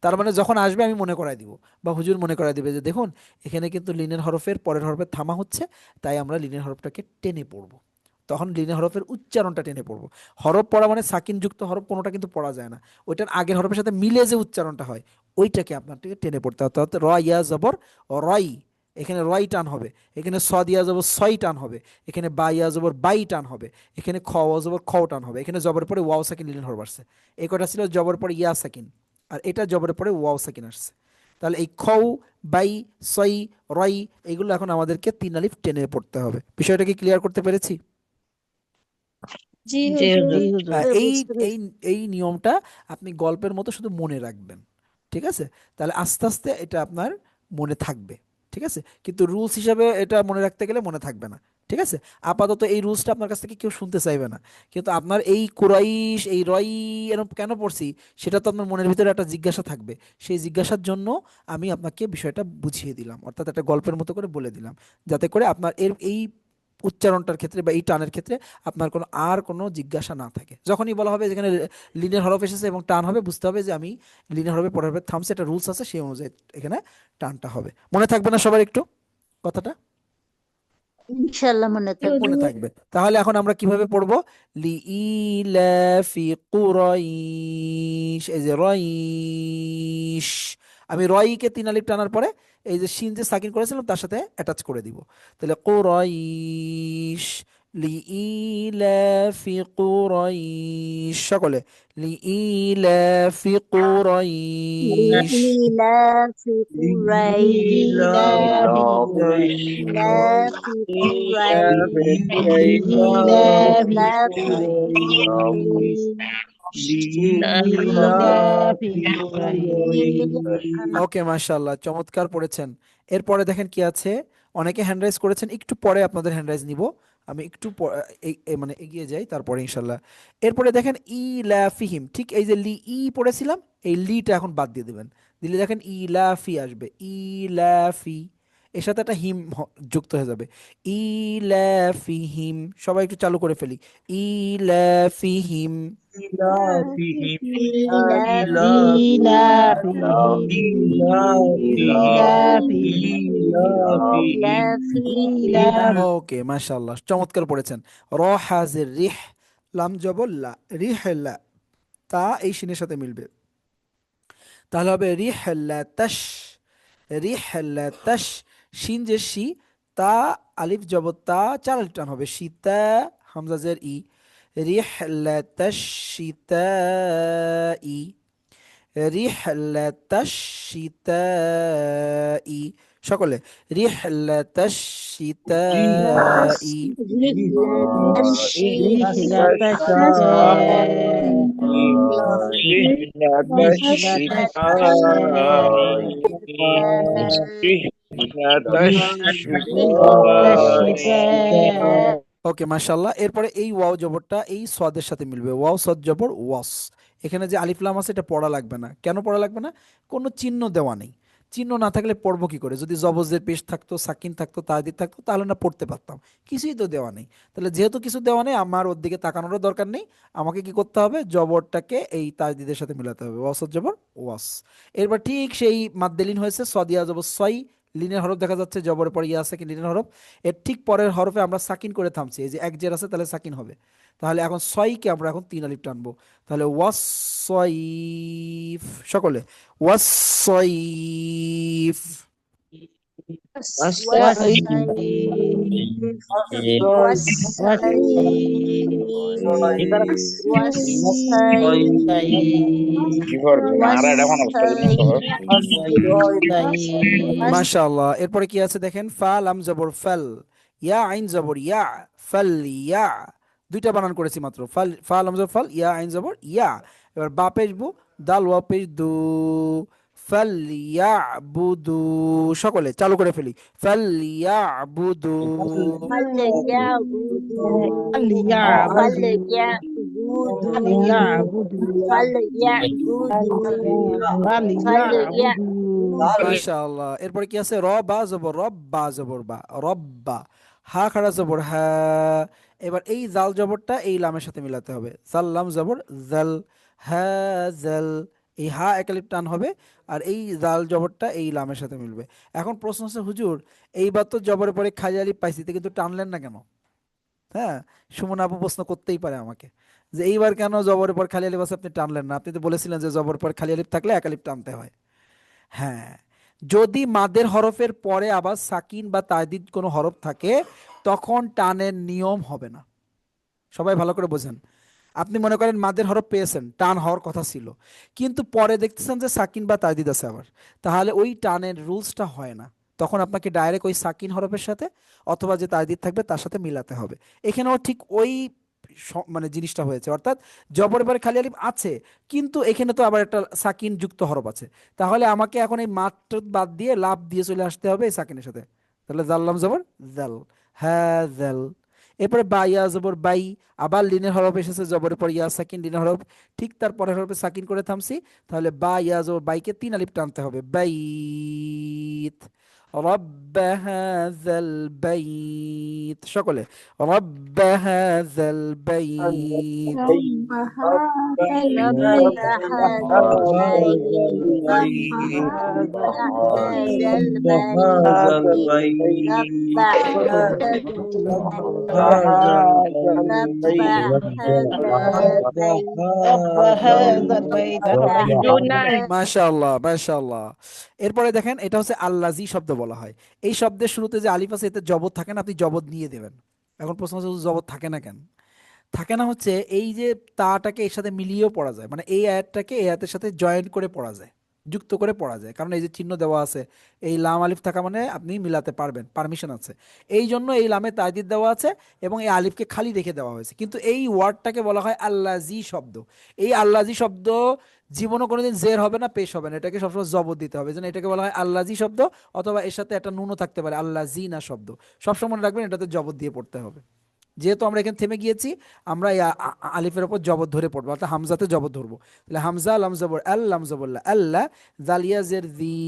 তার মানে যখন আসবে আমি মনে করাই দিব, বা হুজুর মনে করাই দিবে যে দেখুন এখানে কিন্তু লিনের হরফের পরের হরফের থামা হচ্ছে, তাই আমরা লিনের হরফটাকে টেনে পড়বো। তখন লিনের হরফের উচ্চারণটা টেনে পড়বো। হরফ পড়া মানে সাকিন যুক্ত হরফ কোনোটা কিন্তু পড়া যায় না, ওইটার আগের হরফের সাথে মিলে যে উচ্চারণটা হয়, ওইটাকে আপনাকে টেনে পড়তে হবে। অর্থাৎ র ইয়া জবর রয়, এখানে রয় টান হবে, এখানে স দিয়া জবর ছয় টান হবে, এখানে বা ইয়া জবর বাই টান হবে, এখানে খ ওয়া জবর খ টান হবে, এখানে জবর পরে ওয়াও সাকিন লিনের হরফ আসছে। এই কটা ছিল জবর পরে ইয়া সাকিন, আর এটা জবরের পরে ওয়াও সাকিন আসছে। তাহলে এই খৌ, বাই, সই, রই, এইগুলো এখন আমাদেরকে 3 আলিফ টেনে পড়তে হবে। বিষয়টা কি ক্লিয়ার করতে পেরেছি? জি হুজুর। এই এই এই নিয়মটা আপনি গল্পের মতো শুধু মনে রাখবেন। ঠিক আছে? তাহলে আস্তে আস্তে এটা আপনার মনে থাকবে। ঠিক আছে? কিন্তু রুলস হিসাবে এটা মনে রাখতে গেলে মনে থাকবে না। ঠিক আছে? আপাতত এই রুলসটা আপনার কাছ থেকে কেউ শুনতে চাইবে না। কিন্তু আপনার এই কুরাইশ, এই রয় এরকম কেন পড়ছি, সেটা তো আপনার মনের ভিতরে একটা জিজ্ঞাসা থাকবে। সেই জিজ্ঞাসার জন্য আমি আপনাকে বিষয়টা বুঝিয়ে দিলাম, অর্থাৎ একটা গল্পের মতো করে বলে দিলাম, যাতে করে আপনার এই উচ্চারণটার ক্ষেত্রে বা এই টানের ক্ষেত্রে আপনার কোনো জিজ্ঞাসা না থাকে। যখনই বলা হবে যেখানে লিনের হরফ এসেছে এবং টান হবে, বুঝতে হবে যে আমি লিনের হরফে পরের হরফে থামছে, একটা রুলস আছে, সেই অনুযায়ী এখানে টানটা হবে। মনে থাকবে না সবার একটু কথাটা? ইনশাআল্লাহ মনে থাকবে। মনে থাকবে। তাহলে এখন আমরা কিভাবে পড়বো, লি ইলাফি কুরাইশ, এই যে রইশ, আমি রয়কে 3 আলিফ টানার পরে এই যে শিন যে সাকিন করেছিলাম তার সাথে অ্যাটাচ করে দিব। তাহলে কুরাইশ, লি ইলাফি কুরাইশ, সকলে লি ইলাফি কুরাইশ। إيلاف قريش إيلاف قريش إيلاف ওকে, মাশাআল্লাহ, চমৎকার পড়েছেন। এরপরে দেখেন কি আছে, অনেকে হ্যান্ড রাইজ করেছেন, একটু পরে আপনাদের হ্যান্ড রাইজ নিব। আমি একটু মানে এগিয়ে যাই, তারপরে ইনশাল্লাহ। এরপরে দেখেন ইলাফিহিম, ঠিক এই যে লি ই পড়েছিলাম, এই লিটা এখন বাদ দিয়ে দিবেন, দিলে দেখেন ইলাফি আসবে, ইলাফি। এর সাথে একটা হিম যুক্ত হয়ে যাবে। ইলাফিহিম, সবাই একটু চালু করে ফেলি। ইলাফিহিম। إلههم ইলাফিহিম ইলাফিহিম ওকে, মাশাআল্লাহ, চমৎকার পড়েছেন। র হাজের রিহ, লাম জবর লা, রিহ লা, তা এই শিনের সাথে মিলবে, তাহলে হবে রিহ লা তাশ, রিহ লা তাশ। শিন যে শি, তা আলিফ জবর তা, চার আলিফ টান হবে, শীতা হামজা জের ই, রিহ লা তাশ শীতা ই, রিহ লা তাশ শীতা ই, সকলে রিহ লা তাশ শীতা ই। রিহলাত الشتاء رحلة رحلة الشتاء رحلة رحلة الشتاء الشتاء ওকে, মাশাআল্লাহ। এরপরে এই ওয়াও জবরটা এই সদের সাথে মিলবে, ওয়াও সদ জবর ওয়াস। এখানে যে আলিফ লাম আছে এটা পড়া লাগবে না। কেন পড়া লাগবে না? কোনো চিহ্ন দেওয়া নেই। চিহ্ন না থাকলে পড়বো কি করে? যদি জবজের পেশ থাকতো, সাকিন থাকতো, তাহদিদ থাকতো, তাহলে না পড়তে পারতাম। কিছুই তো দেওয়া নেই। তাহলে যেহেতু কিছু দেওয়া নেই, আমার ওর দিকে তাকানোরও দরকার নেই। আমাকে কি করতে হবে? জবরটাকে এই তাজদিদের সাথে মিলাতে হবে, ওয়াসদ জবর ওয়াস। এরপর ঠিক সেই মাদ্দেলিন হয়েছে, সদিয়া জবর সই, লিনের হরফ দেখা যাচ্ছে, জবরের পর ইয়া আছে কি লিনের হরফ। এর ঠিক পরের হরফে আমরা সাকিন করে থামছি, এই যে এক জের আছে তাহলে সাকিন হবে। তাহলে এখন সয়কে আমরা এখন তিন আলিফ টানবো, তাহলে ওয়াসসাইফ, সকলে ওয়াসসাইফ। والصيف والصيف والصيف মাশাআল্লাহ। এরপরে কি আছে দেখেন, ফা লাম জবর ফাল, ইয়া আইন জবর ইয়া, ফাল ইয়া, দুইটা বানান করেছি মাত্র, ফাল, ফা লাম জবর ফাল, ইয়া আইন জবর ইয়া। এবার বা পেশ বু, দাল ওয়া পেশ দু, ফাল ইয়া বুদু, সকলে চালু করে ফেলি, ফাল ইয়া বুদু। فليعبدوا মাশাআল্লাহ। এরপরে কি আছে, র বা জবর রব, বা জবর বা, রব্বা, হা খাড়া জবর হা। এবার এই জাল জবরটা এই লামের সাথে মিলাতে হবে, জাল লাম জবর জাল, হা জাল, এই হা একালিপ টান হবে, আর এই জাল জবরটা এই লামের সাথে মিলবে। এখন প্রশ্ন হচ্ছে, হুজুর এইবার তো জবরের পরে খালি আলিফ পাইছি, তো কিন্তু টানলেন না কেন? হ্যাঁ, সুমন আপু প্রশ্ন করতেই পারে আমাকে, যে এইবার কেন জবরের পর খালি আলিফ আছে আপনি টানলেন না? আপনি তো বলেছিলেন যে জবরের পর খালি আলিফ থাকলে এক আলিফ টানতে হয়। হ্যাঁ, যদি মাদের হরফের পরে আবার সাকিন বা তাজদিদ কোনো হরফ থাকে, তখন টানের নিয়ম হবে না। সবাই ভালো করে বোঝেন। আপনি মনে করেন মাদের হরফ পেয়েছেন, টান হওয়ার কথা ছিল, কিন্তু পরে দেখতেছেন যে সাকিন বা তাজদিদ আছে আবার, তাহলে ওই টানের রুলসটা হয় না। তখন আপনাকে ডাইরেক্ট ওই সাকিন হরফের সাথে অথবা যে তাজদিদ থাকবে তার সাথে মিলাতে হবে। এখানেও ঠিক ওই মানে জিনিসটা হয়েছে, অর্থাৎ জবরের পরে খালি আলিফ আছে, কিন্তু এখানে তো আবার একটা সাকিন যুক্ত হরফ আছে, তাহলে আমাকে এখন এই মাত্র বাদ দিয়ে লাভ দিয়ে চলে আসতে হবে এই সাকিনের সাথে। তাহলে জাল্লাম জবর জাল, হ্যাঁ জাল। এরপরে বা ইয়া জবর বাই, আবার লিনের হরফ এসেছে, জবরের পর ইয়া সাকিন, লিনের হরফ, ঠিক তার পরের হরফে সাকিন করে থামছি, তাহলে বা ইয়া জবর বাইকে তিন আলিফ টানতে হবে, বাইত, রব্ব হাযাল বাইত, সকলে রব্ব হাযাল বাইত। رب هذا البيت هذا البيت মাশাআল্লাহ, মাশাআল্লাহ। এরপরে দেখেন, এটা হচ্ছে আল্লাজি শব্দ বলা হয়। এই শব্দের শুরুতে যে আলিফ আছে এতে জবর থাকে না, আপনি জবর নিয়ে দেবেন। এখন প্রশ্ন হচ্ছে, জবর থাকে না কেন? থাকে না হচ্ছে এই যে তাটাকে এর সাথে মিলিয়েও পড়া যায়, মানে এই আয়াতটাকে এই আয়াতের সাথে জয়েন করে পড়া যায়, যুক্ত করে পড়া যায়, কারণ এই যে চিহ্ন দেওয়া আছে, এই লাম আলিফ থাকা মানে আপনি মিলাতে পারবেন, পারমিশন আছে। এই জন্য এই লামে তাজদিদ দেওয়া আছে এবং এই আলিফকে খালি রেখে দেওয়া হয়েছে, কিন্তু এই ওয়ার্ডটাকে বলা হয় আল্লাজি শব্দ। এই আল্লাজি শব্দ জীবনও কোনোদিন জের হবে না, পেশ হবে না, এটাকে সবসময় জবর দিতে হবে, যেন এটাকে বলা হয় আল্লাজি শব্দ, অথবা এর সাথে একটা নুনও থাকতে পারে, আল্লাজি না শব্দ। সবসময় মনে রাখবেন এটাতে জবর দিয়ে পড়তে হবে। যেহেতু আমরা এখানে থেমে গিয়েছি, আমরা এই আলিফের উপর জবর ধরে পড়বো, অর্থাৎ হামজাতে জবর ধরবো। তাহলে হামজা লাম জবর আল, লাম জবরল্লা আল্লাহ, জালিয়া জের দি,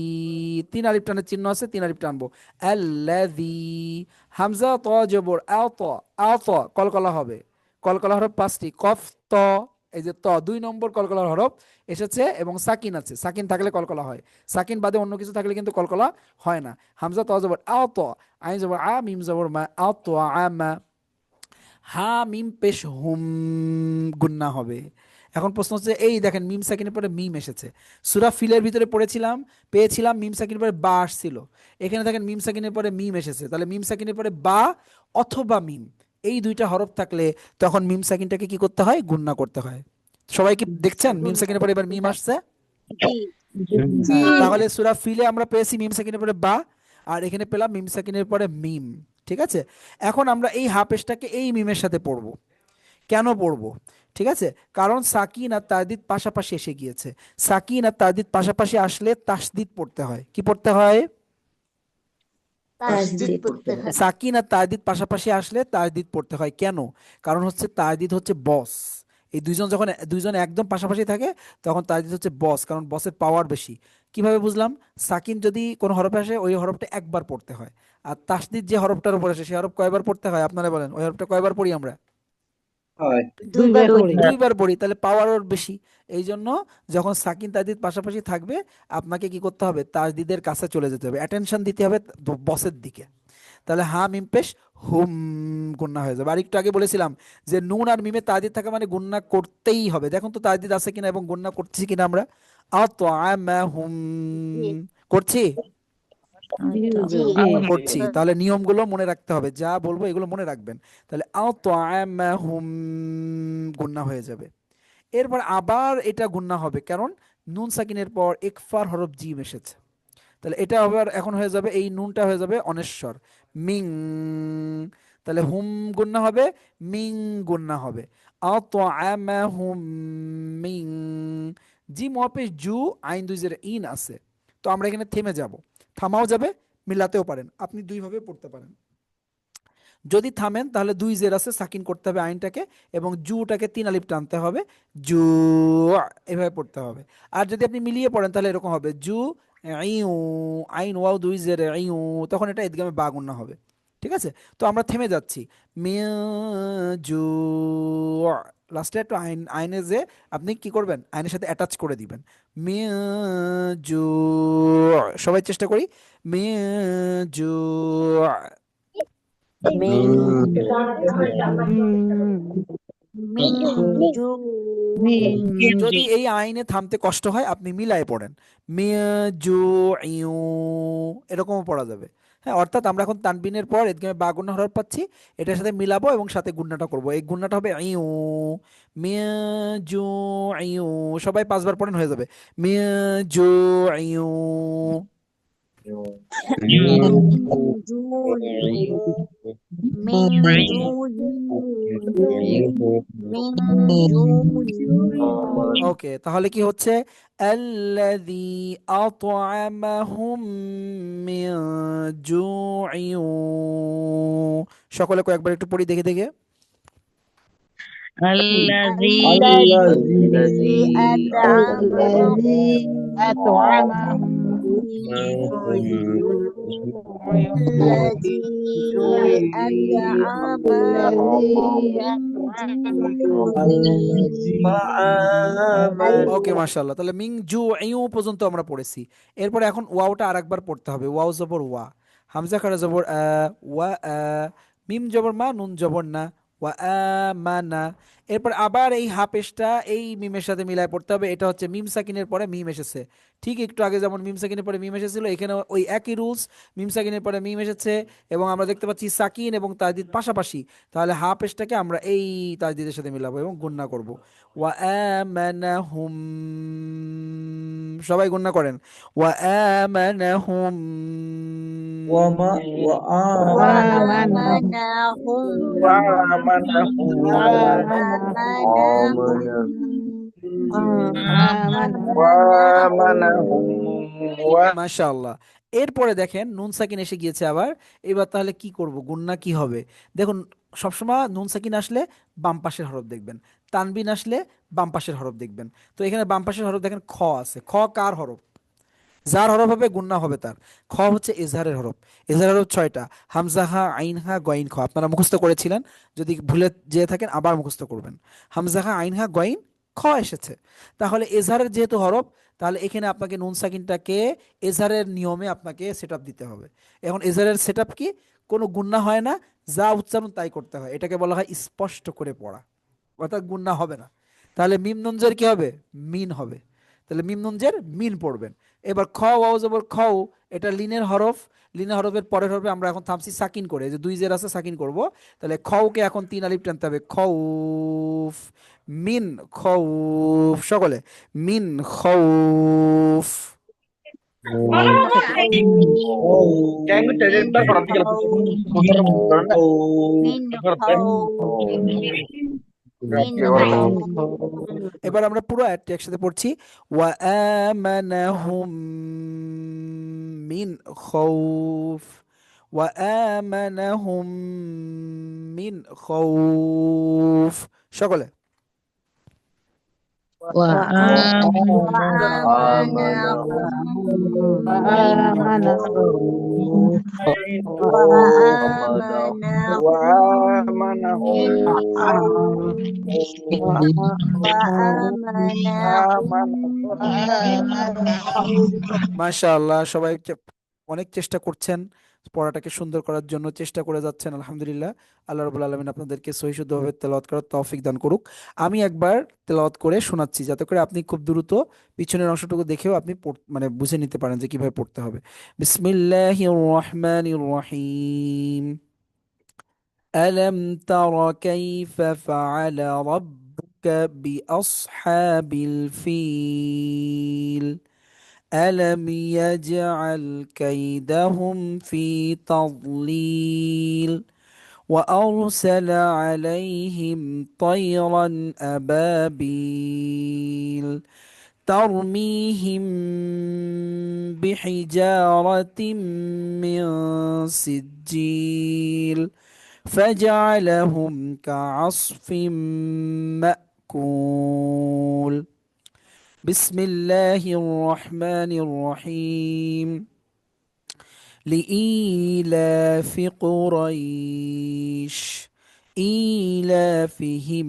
তিন আলিফ টানের চিহ্ন আছে, তিন আলিফ টানবো, আল্লাযী। হামজা ত জবর আও ত, আও ত কলকলা হবে, কলকলা হরফ পাঁচটি, কফ ত, এই যে ত 2 নম্বর কলকলার হরফ এসেছে, এবং সাকিন আছে, সাকিন থাকলে কলকলা হয়, সাকিন বাদে অন্য কিছু থাকলে কিন্তু কলকলা হয় না। হামজা ত জবর আও ত, আইন জবর আ, মিম জবর মা, আও ত আমা। হা মিম পেশ হুম, গুন্না হবে। এখন প্রশ্ন হচ্ছে, এই দেখেন মিম সাকিনের পরে মিম এসেছে, সূরা ফিলের ভিতরে পড়েছিলাম, পেয়েছিলাম মিম সাকিনের পরে বা আসছিল, এখানে দেখেন মিম সাকিনের পরে মিম এসেছে, তাহলে মিম সাকিনের পরে বা অথবা মিম, এই দুইটা হরফ থাকলে তখন মিম সাকিনটাকে কি করতে হয়, গুন্না করতে হয়। সবাই কি দেখছেন মিম সাকিনের পরে এবার মিম আসছে? জি জি হ্যাঁ, তাহলে সূরা ফিলে আমরা পেয়েছি মিম সাকিনের পরে বা, আর এখানে পেলাম মিম সাকিনের পরে মিম। ঠিক আছে, এখন আমরা এই হাফেজটাকে এই মিমের সাথে পড়বো। কেন পড়বো? ঠিক আছে, কারণ সাকিন আর তাসদিদ পাশাপাশি এসে গিয়েছে। সাকিন আর তাসদিদ পাশাপাশি আসলে তাসদিদ পড়তে হয়। কি পড়তে হয়? তাসদিদ পড়তে হয়। সাকিন আর তাসদিদ পাশাপাশি আসলে তাসদিদ পড়তে হয়। কেন? কারণ হচ্ছে তাসদিদ হচ্ছে বস। এই দুইজন যখন দুইজন একদম পাশাপাশি থাকে তখন তাসদিদ হচ্ছে বস, কারণ বসের পাওয়ার বেশি। কিভাবে বুঝলাম? সাকিন যদি কোনো হরফে আসে ওই হরফটা একবার পড়তে হয়, আর তাসদিদ যে হরফটার উপর আসে সেই হরফ কয়বার পড়তে হয় আপনারা বলেন? ওই হরফটা কয়বার পড়ি আমরা? হয়। দুইবার পড়ি। দুইবার পড়ি, তাহলে পাওয়ার ওর বেশি। এই জন্য যখন সাকিন তাসদিদ পাশাপাশি থাকবে আপনাকে কি করতে হবে, তাসদিদের কাছে চলে যেতে হবে, অ্যাটেনশন দিতে হবে বসের দিকে। তাহলে হা মিম পেশ হুম, গুন্না হয়ে যাবে। আর একটু আগে বলেছিলাম যে নুন আর মিমে তাসদিদ থাকা মানে গুন্না করতেই হবে। দেখুন তো তাসদিদ আছে কিনা এবং গুন্না করছি কিনা আমরা। আতআমাহুম, জি করছি? জি করছি, তাহলে নিয়মগুলো মনে রাখতে হবে, যা বলবো এগুলো মনে রাখবেন। তাহলে আতআমাহুম, গুন্না হয়ে যাবে। এরপর আবার এটা গুন্না হবে, কারণ নুন সাকিনের পর ইকফার হরফ জিম এসেছে। তাহলে এটা আবার এখন হয়ে যাবে, এই নুনটা হয়ে যাবে অনেশ্বর, মিং। তাহলে হুম গুন্না হবে, মিং গুন্না হবে। আতআমাহুম মিং, জিম ওয়াপে জু, আইন দুই জের ইন আছে। তো আমরা এখানে থেমে যাব, থামাও যাবে, মিলাতেও পারেন, আপনি দুইভাবে পড়তে পারেন। যদি থামেন তাহলে দুই জের আছে, সাকিন করতে হবে আইনটাকে, এবং জুটাকে তিন আলিফ টানতে হবে, জু, এভাবে পড়তে হবে। আর যদি আপনি মিলিয়ে পড়েন তাহলে এরকম হবে, জু ইউ, আইন ওয়াও দুই জের ইউ, তখন এটা ইদগামে বা গুন্না হবে। ঠিক আছে, তো আমরা থেমে যাচ্ছি, মিয়া জু, লাস্টে একটু আইন, আইনে যে আপনি কি করবেন, আইনের সাথে অ্যাটাচ করে দিবেন, মিয়া জু। সবাই চেষ্টা করি, মিয়া জু। মিং মিজু যদি এই আইনে থামতে কষ্ট হয় আপনি মিলায় পড়েন, মিয়াজু ইউ, এরকমও পড়া যাবে। হ্যাঁ, অর্থাৎ আমরা এখন তানবিনের পর এদিকে বা গুণা হরফ পাচ্ছি, এটার সাথে মিলাবো এবং সাথে গুণাটা করব, এই গুণাটা হবে ইউ, মিয়াজু ইউ। সবাই 5বার পড়েন, হয়ে যাবে, মিয়াজু ইউ। মিজু মিজু মিজু ওকে, তাহলে কি হচ্ছে, আল্লাযী আত'আমাহুম মিন জু'ইন। সকলে কয়েকবার একটু পড়ি দেখে দেখে। الذي الذي الذي أطعمهم الذي ওকে, মাশাআল্লাহ। তাহলে মিং জু ইউ পর্যন্ত আমরা পড়েছি। এরপরে এখন ওয়াওটা আরেকবার পড়তে হবে, ওয়াও জবর ওয়া, হামজা খারা জবর আ, ওয়া আ, মিম জবর মা, নুন জবর না, ওয়া আমানা। এরপর আবার এই হাফেজটা এই মিমের সাথে মিলায় পড়তে হবে, এটা হচ্ছে মিম সাকিনের পরে মিম এসেছে। ঠিক একটু আগে যেমন মিম সাকিনের পরে মিম এসেছিল, এখানে ওই একই রুলস, মিম সাকিনের পরে মিম এসেছে এবং আমরা দেখতে পাচ্ছি সাকিন এবং তাজদিদ পাশাপাশি। তাহলে হাফেজটাকে আমরা এই তাজদিদের সাথে মিলাবো এবং গুণনা করব। ওয়া আমানাহুম, সবাই গুণনা করেন, ওয়া আমানাহুম, وما وآمنهم মাশাআল্লাহ। এরপরে দেখেন নুন সাকিন এসে গিয়েছে আবার, এবার তাহলে কি করব, গুন্না কি হবে? দেখুন সবসময় নুন সাকিন আসলে বাম পাশের হরফ দেখবেন, তানবিন আসলে বাম পাশের হরফ দেখবেন। তো এখানে বাম পাশের হরফ দেখেন খ আছে, খ কার হরফ? যার হরফ হবে গুন্না হবে তার। খ হচ্ছে এজাহারের হরফ। এজাহারের হরফ ছয়টা: হামজা হা, আইন হা, গইন খ। আপনারা মুখস্থ করেছিলেন, যদি ভুলে যেয়ে থাকেন আবার মুখস্থ করবেন। হামজা হা, আইন হা, গইন খ এসেছে। তাহলে এজাহারের যেহেতু হরফ, তাহলে এখানে আপনাকে নুন সাকিনটাকে এজাহারের নিয়মে আপনাকে সেট দিতে হবে। এখন এজাহারের সেট কি? কোনো গুন্না হয় না, যা উচ্চারণ তাই করতে হয়, এটাকে বলা হয় স্পষ্ট করে পড়া, অর্থাৎ গুন্না হবে না। তাহলে মিম নুনজের কি হবে? মিন হবে। তাহলে মিম নুনজের মিন পড়বেন। এবার খ ওয়াও জবর খও, এটা লিনের হরফ। লিনের হরফের পরের হরফে আমরা এখন থামছি সাকিন করে, যে দুই জের আছে সাকিন করব। তাহলে খওকে এখন তিন আলিফ টানতে হবে, খৌফ। মিন খৌফ, সকলে মিন খৌফ। মিন খাও Yang itu dari মিন ntar kalau tinggal খাও putar putar মিন খাও মিন খাও এবার আমরা পুরো আয়াতটি একসাথে পড়ছি। ওয়া আমানাহুম মিন খাউফ, ওয়া আমানাহুম মিন খাউফ, সকলে وآمنهم وآمنهم মাশাআল্লাহ, সবাই অনেক চেষ্টা করছেন পড়াটাকে সুন্দর করার জন্য, চেষ্টা করে যাচ্ছেন আলহামদুলিল্লাহ। আল্লাহ রাব্বুল আলামিন আপনাদেরকে সহি শুদ্ধভাবে তেলাওয়াত করার তৌফিক দান করুক। আমি একবার তেলাওয়াত করে শোনাচ্ছি, যাতে করে আপনি খুব দ্রুত পিছনের অংশটুকু দেখেও আপনি মানে বুঝে নিতে পারেন যে কিভাবে পড়তে হবে। বিসমিল্লাহির রহমানির রহিম। আলাম তারা কাইফা ফাআলা রাব্বুকা বিআসহাবিল ফিল ألم يجعل كيدهم في تضليل وأرسل عليهم طيرا أبابيل ترميهم بحجارة من سجيل فجعلهم كعصف مأكول بسم الله الرحمن الرحيم لإيلاف قريش إيلافهم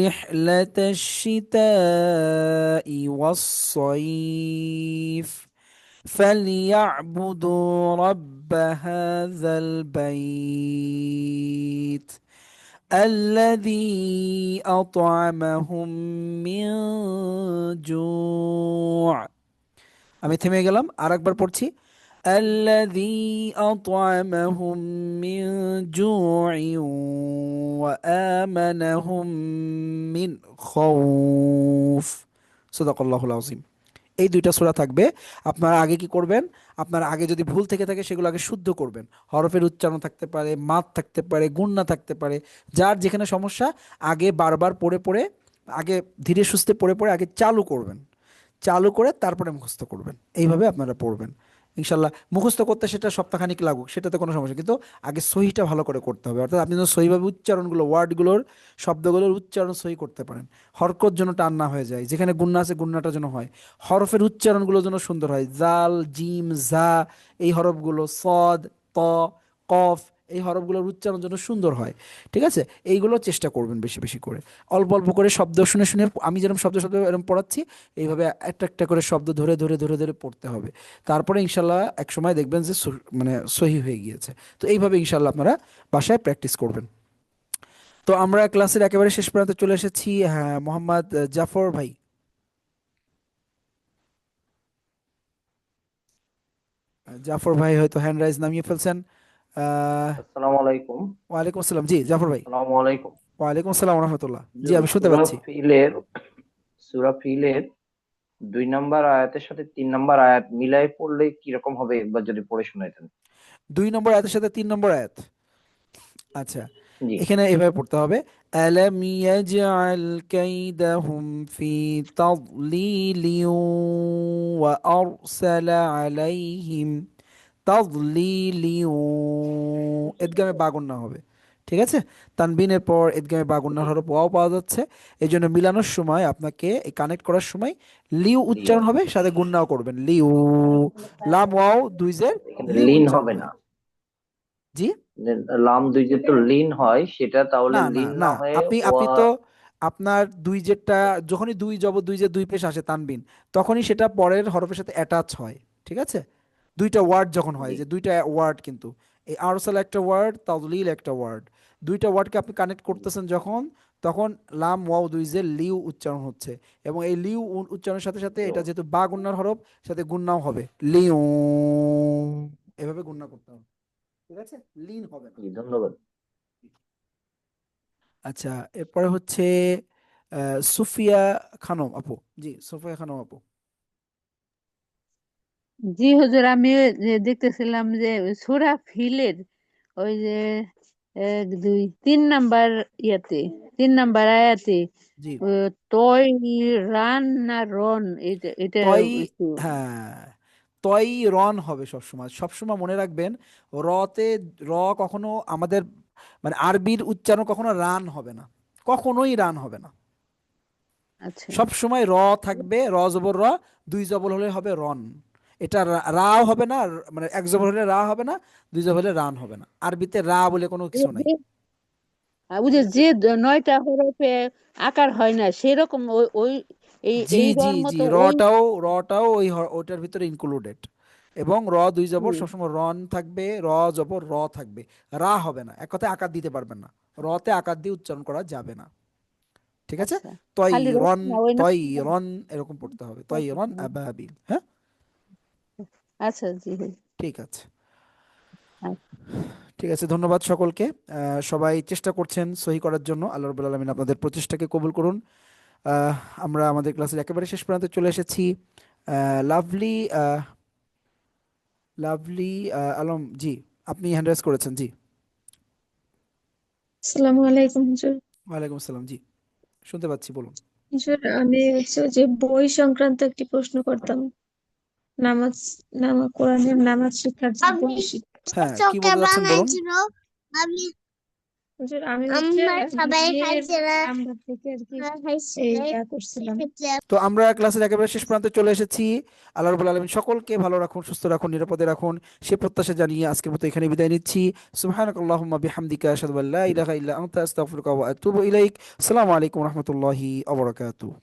رحلة الشتاء والصيف فليعبدوا رب هذا البيت الذي أطعمهم من جوع। আমি থেমে গেলাম, আরেকবার পড়ছি। الذي أطعمهم من جوع وآمنهم من خوف। সাদাকাল্লাহুল আযীম। এই দুইটা সূরা থাকবে। আপনারা আগে কি করবেন? আপনারা আগে যদি ভুল থেকে থাকে সেগুলো আগে শুদ্ধ করবেন। হরফের উচ্চারণ থাকতে পারে, মাদ থাকতে পারে, গুণনা থাকতে পারে, যার যেখানে সমস্যা আগে বারবার পড়ে পড়ে, আগে ধীরে সুস্থে পড়ে পড়ে আগে চালু করবেন। চালু করে তারপরে মুখস্থ করবেন। এইভাবে আপনারা পড়বেন ইনশাল্লাহ। মুখস্থ করতে সেটা সপ্তাহখানিক লাগুক, সেটাতে কোনো সমস্যা, কিন্তু আগে সহিটা ভালো করে করতে হবে। অর্থাৎ আপনি যেন সহিভাবে উচ্চারণগুলো, ওয়ার্ডগুলোর, শব্দগুলোর উচ্চারণ সহি করতে পারেন। হরকত যেন টান না হয়ে যায়, যেখানে গুন্না আছে গুন্নাটা যেন হয়। হরফের উচ্চারণগুলো যেন সুন্দর হয়, জাল, জিম, জা, এই হরফগুলো, সদ, ত, কফ, এই হরফগুলোর উচ্চারণ যেন সুন্দর হয়। ঠিক আছে? এইগুলো চেষ্টা করবেন বেশি বেশি করে। অল্প অল্প করে শব্দ শুনে শুনে, আমি যেরকম শব্দ শব্দ এরকম পড়াচ্ছি, এইভাবে একটা একটা করে শব্দ ধরে ধরে ধরে ধরে পড়তে হবে। তারপরে ইনশাল্লাহ এক সময় দেখবেন যে মানে সহি হয়ে গিয়েছে। তো এইভাবে ইনশাল্লাহ আপনারা বাসায় প্র্যাকটিস করবেন। তো আমরা ক্লাসের একেবারে শেষ পর্যন্ত চলে এসেছি। হ্যাঁ, মোহাম্মদ জাফর ভাই। জাফর ভাই হয়তো হ্যান্ড রাইজ নামিয়ে ফেলছেন। আহ, Assalamualaikum. ওয়ালাইকুম আসসালাম। জি জাফর ভাই। Assalamualaikum. ওয়ালাইকুম আসসালাম রহমতুল্লাহ। জি, যে আমি শুনতে পাচ্ছি। সূরা ফিলের 2 নম্বর আয়াতের সাথে 3 নম্বর আয়াত মিলাই পড়লে কিরকম হবে একবার যদি পড়ে শোনাইতেন। 2 নম্বর আয়াতের সাথে 3 নম্বর আয়াত। আচ্ছা, জি। এখানে এভাবে পড়তে হবে: আলাম ইয়াজআল কাইদাহুম ফি তাদলিলি ওয়া আরসালা আলাইহিম তাদলিলি। এদগামে বাগুন না হবে। ঠিক আছে? তানবিনের পর ইদগামে বা গুণনার হরফ ওয়াও পাওয়া যাচ্ছে, এই জন্য মিলানোর সময় আপনাকে এই কানেক্ট করার সময় লিউ লিও উচ্চারণ হবে, সাথে গুণনাও করবেন লিউ। লাম ওয়াও দুই জের এখানে লিউ লিন উচ্চারণ হবে হয়। না, জি, লাম দুই যে তো লিন হয়, সেটা তাহলে না না লিন না, না হয়ে আপনি আপনি ওয়া। তো আপনার দুই জেরটা যখনই দুই জবর দুই জের দুই পেশ আসে তানবিন, তখনই সেটা পরের হরফের সাথে অ্যাটাচ হয়। ঠিক আছে? দুইটা ওয়ার্ড যখন হয়, জি যে দুইটা ওয়ার্ড কিন্তু, এই আরসাল একটা ওয়ার্ড, তাদলিল একটা ওয়ার্ড, দুইটা ওয়ার্ডকে আপনি কানেক্ট করতেছেন যখন, তখন লাম ওয়াও দুই জের লিউ উচ্চারণ হচ্ছে। এবং এই লিউ উচ্চারণের সাথে সাথে লিও। এটা যেহেতু বা গুণনার হরফ, সাথে গুণনাও হবে লিউ, এভাবে গুণনা করতে হবে। ঠিক আছে? লিন হবে না। জি ধন্যবাদ। আচ্ছা, এরপরে হচ্ছে সুফিয়া খানম আপু। জি, সুফিয়া খানম আপু। জি হুজুর, আমি ওই যে দেখতেছিলাম যে সূরা ফিলের ওই যে 1 2 3 নাম্বার ইয়াতে, 3 নাম্বার আয়াতে জি, তয় রান না রন, এটা এটা তই, একটু। হ্যাঁ, তই রন হবে সবসময়, সবসময় মনে রাখবেন। রতে, র কখনো আমাদের মানে আরবির উচ্চারণ কখনো রান হবে না, কখনোই রান হবে না। আচ্ছা সব সময় র থাকবে, র জবর র, দুই জবর হলে হবে রন। এটা রাও হবে না, মানে এক জবর হলে রা হবে না, দুই জবর হলে রান হবে না। আরবিতে রা বলে কোনো কিছু নাই। ওই যে ঠিক আছে? যে 9টা হরফে আকার হয় না সেরকম ওই ওই এই জি এই জি রর জি, মতো ওই। রটাও ওই ওইটার ভিতরে ইনক্লুডেড। এবং র দুই জবর হুম, সবসময় রন থাকবে, র জবর র থাকবে, রা হবে না। এক কথায় আকার দিতে পারবেন না, রতে আকার দিয়ে উচ্চারণ করা যাবে না। ঠিক আছে? আচ্ছা, তই খালি রস রন, না ওই না। তই রন, এরকম পড়তে হবে, তই রন আবাবিল। হ্যাঁ, আচ্ছা জি হুজুর। ঠিক আছে। আচ্ছা। ঠিক আছে, ধন্যবাদ সকলকে। সবাই চেষ্টা করছেন সহি করার জন্য, আল্লাহ রাব্বুল আলামিন আপনাদের প্রচেষ্টাকে কবুল করুন। আহ, আমরা আমাদের ক্লাসের একেবারে শেষ প্রান্তে চলে এসেছি। লাভলি, লাভলি আলম জি, আপনি হ্যান্ড রাইজ করেছেন। জি, আসসালামু আলাইকুম হুজুর। ওয়ালাইকুম আসসালাম। জি, শুনতে পাচ্ছি, বলুন। হুজুর, আমি হচ্ছে ওই যে বই সংক্রান্ত একটি প্রশ্ন করতাম। নামাজ, কোরআনের নামাজ শিক্ষার যে বই হ্যাঁ, কি বলতে চাচ্ছেন বলুন। হুজুর, আমি হচ্ছে নিজের নাম্বার থেকে আর কি এই করছিলাম। তো আমরা ক্লাসের একেবারে শেষ প্রান্তে চলে এসেছি। আল্লাহ রাব্বুল আলামিন সকলকে ভালো রাখুন, সুস্থ রাখুন, নিরাপদে রাখুন, সে প্রত্যাশা জানিয়ে আজকের মতো এখানে বিদায় নিচ্ছি। সুবহানাকাল্লাহুম্মা বিহামদিকা আশহাদু আল্লা ইলাহা ইল্লা আনতা আস্তাগফিরুকা ওয়া আতুবু ইলাইক। আসসালামু আলাইকুম ওয়া রাহমাতুল্লাহি ওয়া বারাকাতুহু।